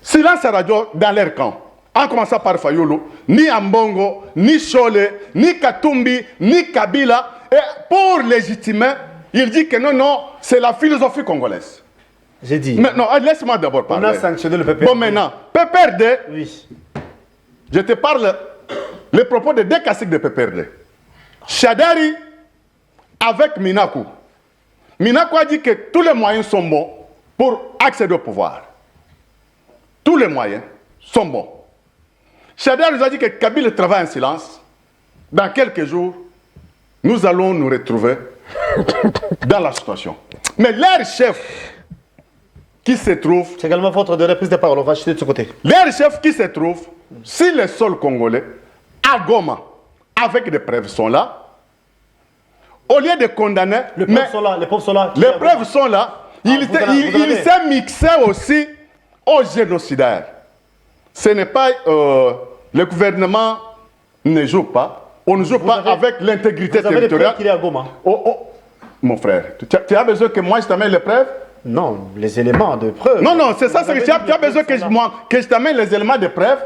Silence radio dans leur camp. En commençant par Fayulu, ni Ambongo, ni Chole, ni Katumbi, ni Kabila. Et pour légitimer, il dit que non, non, c'est la philosophie congolaise. J'ai dit. Mais non, laisse-moi d'abord parler. On a sanctionné le PPRD. Bon, maintenant, PPRD, oui. Je te parle les propos de deux caciques de PPRD. Shadari avec Minakou. Minakou a dit que tous les moyens sont bons pour accéder au pouvoir. Tous les moyens sont bons. Shadari nous a dit que Kabila travaille en silence. Dans quelques jours, nous allons nous retrouver dans la situation. Mais leur chef qui se trouve... C'est également votre de reprise de parole, on va acheter de ce côté. Leur chef qui se trouve sur le sol congolais, à Goma, avec des preuves sont là. Au lieu de condamner... Les preuves sont là, les preuves sont là. Les preuves sont là. Il s'est mixé aussi aux génocidaires. Ce n'est pas... le gouvernement ne joue pas. On ne joue pas avec l'intégrité territoriale. Vous avez les preuves qu'il est à Goma. Mon frère, tu as besoin que moi je t'amène les preuves? Non, les éléments de preuve. Non, non, c'est ça, c'est que tu as besoin que je t'amène les éléments de preuve.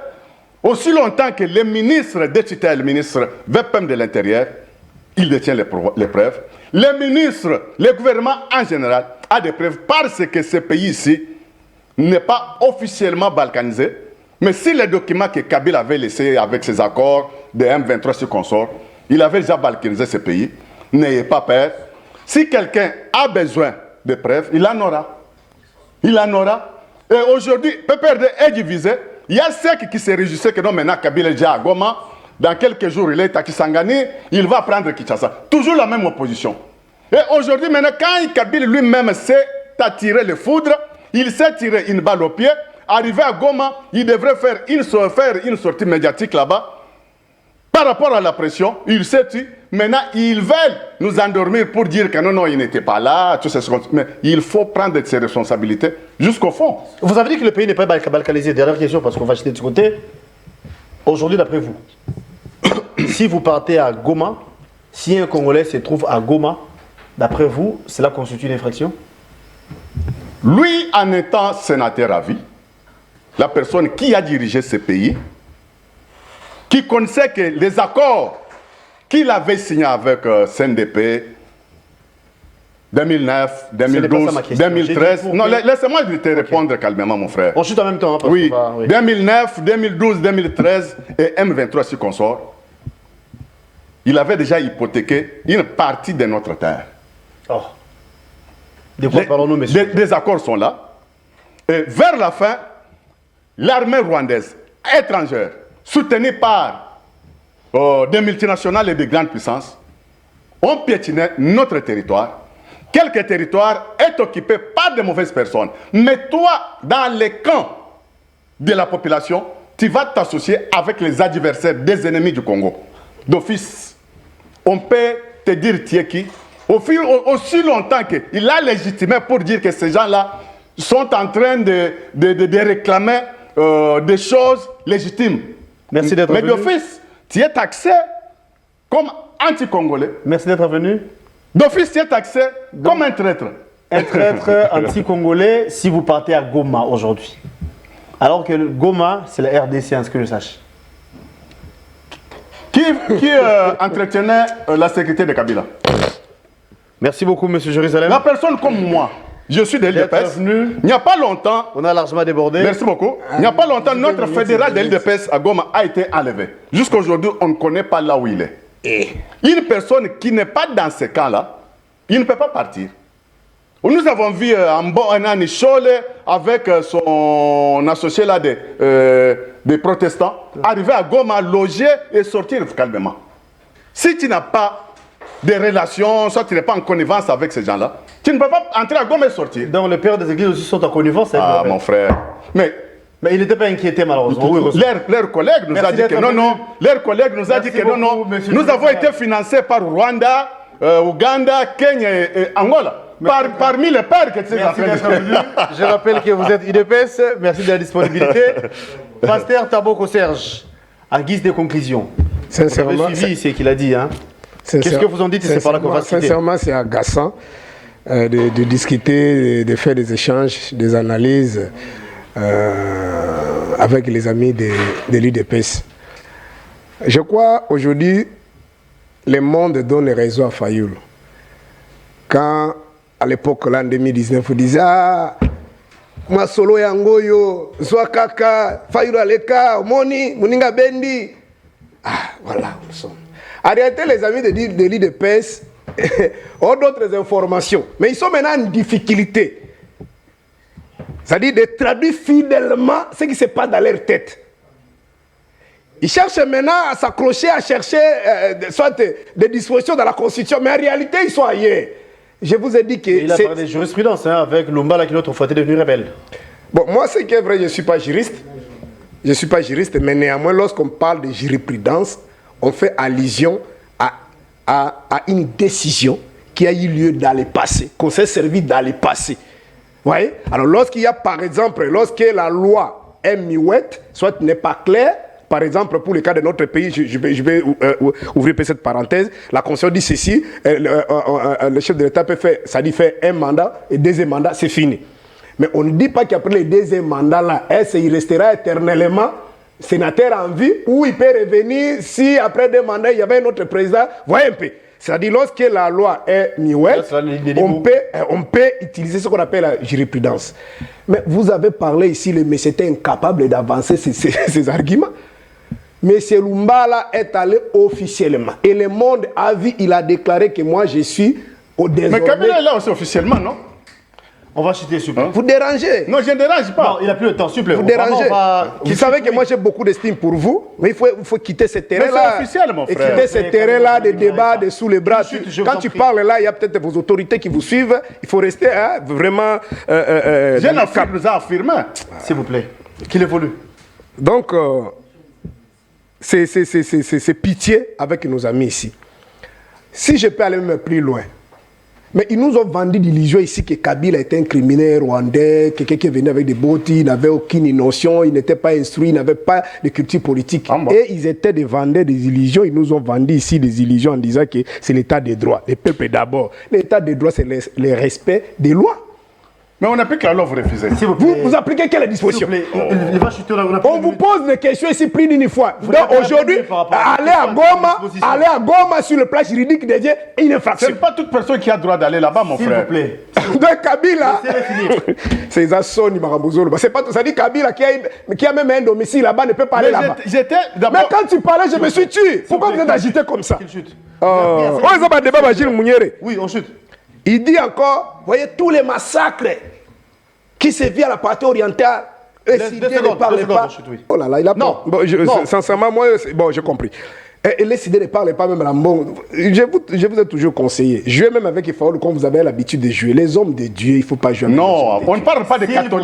Aussi longtemps que le ministre de tutelle, le ministre VPM de l'Intérieur, il détient les preuves. Le ministre, le gouvernement en général, a des preuves parce que ce pays-ci n'est pas officiellement balkanisé. Mais si les documents que Kabila avait laissés avec ses accords de M23 sur consort, il avait déjà balkanisé ce pays. N'ayez pas peur. Si quelqu'un a besoin de preuves, il en aura. Il en aura. Et aujourd'hui, PPRD est divisé. Il y a ceux qui se réjouissaient que non, maintenant Kabila est déjà à Goma. Dans quelques jours, il est à Kisangani. Il va prendre Kinshasa. Toujours la même opposition. Et aujourd'hui, maintenant, quand Kabila lui-même s'est attiré le foudre, il s'est tiré une balle au pied. Arrivé à Goma, il devrait faire une sortie médiatique là-bas. Par rapport à la pression, il s'est dit, maintenant ils veulent nous endormir pour dire que non, non, il n'était pas là, tout ça. Mais il faut prendre ses responsabilités jusqu'au fond. Vous avez dit que le pays n'est pas balkanisé. Dernière question, parce qu'on va jeter de ce côté. Aujourd'hui, d'après vous, si vous partez à Goma, si un Congolais se trouve à Goma, d'après vous, cela constitue une infraction? Lui, en étant sénateur à vie, la personne qui a dirigé ce pays, qui connaissait que les accords qu'il avait signés avec CNDP, 2009, pas ça 2012, ma question. 2013. J'ai dit Non, pour- laissez-moi te répondre calmement, mon frère. On chute en même temps. Hein, parce Oui, qu'on va- oui. 2009, 2012, 2013 et M23 si consort, il avait déjà hypothéqué une partie de notre terre. Oh. De quoi parlons-nous, monsieur? Des accords sont là. Et vers la fin, l'armée rwandaise étrangère, soutenue par des multinationales et des grandes puissances, ont piétiné notre territoire. Quelques territoires est occupé par de mauvaises personnes. Mais toi, dans les camps de la population, tu vas t'associer avec les adversaires des ennemis du Congo. D'office, on peut te dire tu es qui. Aussi longtemps qu'il a légitimé pour dire que ces gens-là sont en train de réclamer des choses légitimes. Merci d'être Mais venu. d'office, tu es taxé comme anti-congolais. Merci d'être venu. D'office, tu es taxé comme un traître. Un traître anti-congolais si vous partez à Goma aujourd'hui. Alors que Goma, c'est la RDC, à ce que je sache. Qui entretenait la sécurité de Kabila? Merci beaucoup, monsieur Jérusalem. La personne comme moi, je suis de l'IDPS. Il n'y a pas longtemps, On a largement débordé. merci beaucoup, il n'y a pas longtemps, notre fédéral de l'IDPS à Goma a été enlevé. Jusqu'à aujourd'hui, on ne connaît pas là où il est. Une personne qui n'est pas dans ce camp-là, il ne peut pas partir. Nous avons vu Ambon Chole avec son associé là des protestants arriver à Goma, loger et sortir calmement. Si tu n'as pas de relations, soit tu n'es pas en connivence avec ces gens-là, tu ne peux pas entrer à Goma et sortir. Donc les pères des églises aussi sont en connivence. Ah, mon frère. Mais il n'était pas inquiété malheureusement. Oui, leur collègue nous Merci a dit que d'être non, venu. non. Leur collègue nous a dit que non, non. beaucoup, monsieur Nous le avons président. été financés par Rwanda, Ouganda, Kenya et Angola. Parmi les pères que tu es en Merci train d'être de venu. Je rappelle que vous êtes IDPS. Merci de la disponibilité. Pasteur Taboko Serge, en guise de conclusion. Vous Sincèrement, avez suivi ce qu'il a dit. Hein? Qu'est-ce que vous en dites? C'est par là qu'on va citer. Sincèrement, c'est agaçant de discuter, de faire des échanges, des analyses avec les amis de l'UDPS. Je crois aujourd'hui, le monde donne raison à Fayoul. Quand, à l'époque, là, en 2019, vous disiez, ah, moi solo yangoyo, Zwakaka, Fayoul Aleka, Moni, Muninga Bendi. Ah, voilà, nous sommes. En réalité, les amis de l'IDPS ont d'autres informations. Mais ils sont maintenant en difficulté. C'est-à-dire de traduire fidèlement ce qui se passe dans leur tête. Ils cherchent maintenant à s'accrocher, à chercher soit des dispositions dans la Constitution, mais en réalité, ils sont ailleurs. Je vous ai dit que... Il a parlé de jurisprudence hein, avec Lumbala qui l'autre fois était devenu rebelle. Bon, moi, ce qui est vrai, je ne suis pas juriste. Je ne suis pas juriste, mais néanmoins, lorsqu'on parle de jurisprudence, on fait allusion à une décision qui a eu lieu dans le passé, qu'on s'est servi dans le passé. Vous voyez? Alors, lorsqu'il y a, par exemple, lorsque la loi est muette, soit n'est pas claire, par exemple, pour le cas de notre pays, je vais ouvrir cette parenthèse, la Constitution dit ceci, le chef de l'État peut faire, ça dit faire un mandat, et deuxième mandat, c'est fini. Mais on ne dit pas qu'après le deuxième mandat-là, il restera éternellement sénateur en vie, ou il peut revenir si après 2 mandats, il y avait un autre président. Voyez un peu. C'est-à-dire, lorsque la loi est muette, on peut utiliser ce qu'on appelle la jurisprudence. Mais vous avez parlé ici, le monsieur était incapable d'avancer ces arguments. Monsieur Lumbala est allé officiellement. Et le monde a vu, il a déclaré que moi, je suis au désormais... Mais Kabila est là aussi officiellement, non? On va chuter, s'il vous plaît. Vous dérangez. Non, je ne dérange pas. Non, il n'a plus le temps, s'il vous plaît. Vous dérangez. Va... Vous savez que moi j'ai beaucoup d'estime pour vous, mais il faut quitter ce terrain-là. c'est officiel, mon frère. Et quitter ce terrain-là de débat, de sous les bras. Quand tu parles là, il y a peut-être vos autorités qui vous suivent. Il faut rester vraiment. Jeune Afrique nous a affirmé. S'il vous plaît. Qu'il évolue. Donc, c'est pitié avec nos amis ici. Si je peux aller même plus loin. Mais ils nous ont vendu l'illusion ici que Kabila était un criminel rwandais, quelqu'un qui venait avec des bottes, il n'avait aucune notion, il n'était pas instruit, il n'avait pas de culture politique. Ah bon? Et ils étaient des vendeurs des illusions. Ils nous ont vendu ici des illusions en disant que c'est l'état des droits. Le peuple d'abord. L'état des droits, c'est le respect des lois. Mais on applique la loi, vous refusez. S'il vous Vous, plaît. vous appliquez quelle S'il disposition? vous plaît. Il va chuter là. On vous pose des questions ici plus d'une fois. Vous Donc n'avez pas aujourd'hui, répondu par rapport à aller à Goma, disposition. aller à Goma sur le plan juridique devient une Ce infraction. n'est pas toute personne qui a droit d'aller là-bas, mon S'il vous frère. plaît. Donc Kabila, Laissez-le finir. c'est Zassoni Marambozolo. C'est pas tout ça. Dit Kabila qui a même un domicile là-bas ne peut pas aller Mais là-bas. j'étais Mais d'abord. quand tu parlais, je me suis tué. Pourquoi vous êtes agité comme ça? Qu'il chute. Oh, ils ont pas de débat avec Gilles Mouniéré. Oui, on chute. Il dit encore, voyez tous les massacres qui se vivent à la partie orientale. Et Deux si Dieu ne secondes, parle deux secondes, pas. ensuite, oui. Oh là là, il a Non. Bon, Non. sincèrement, moi, bon, j'ai compris. Et les idées ne parlent pas même à bon. Je vous ai toujours conseillé. Jouez même avec Ifaoul quand vous avez l'habitude de jouer. Les hommes de Dieu, il ne faut pas jouer avec les Non, hommes de on ne Dieu. parle pas de S'il vous catholiques.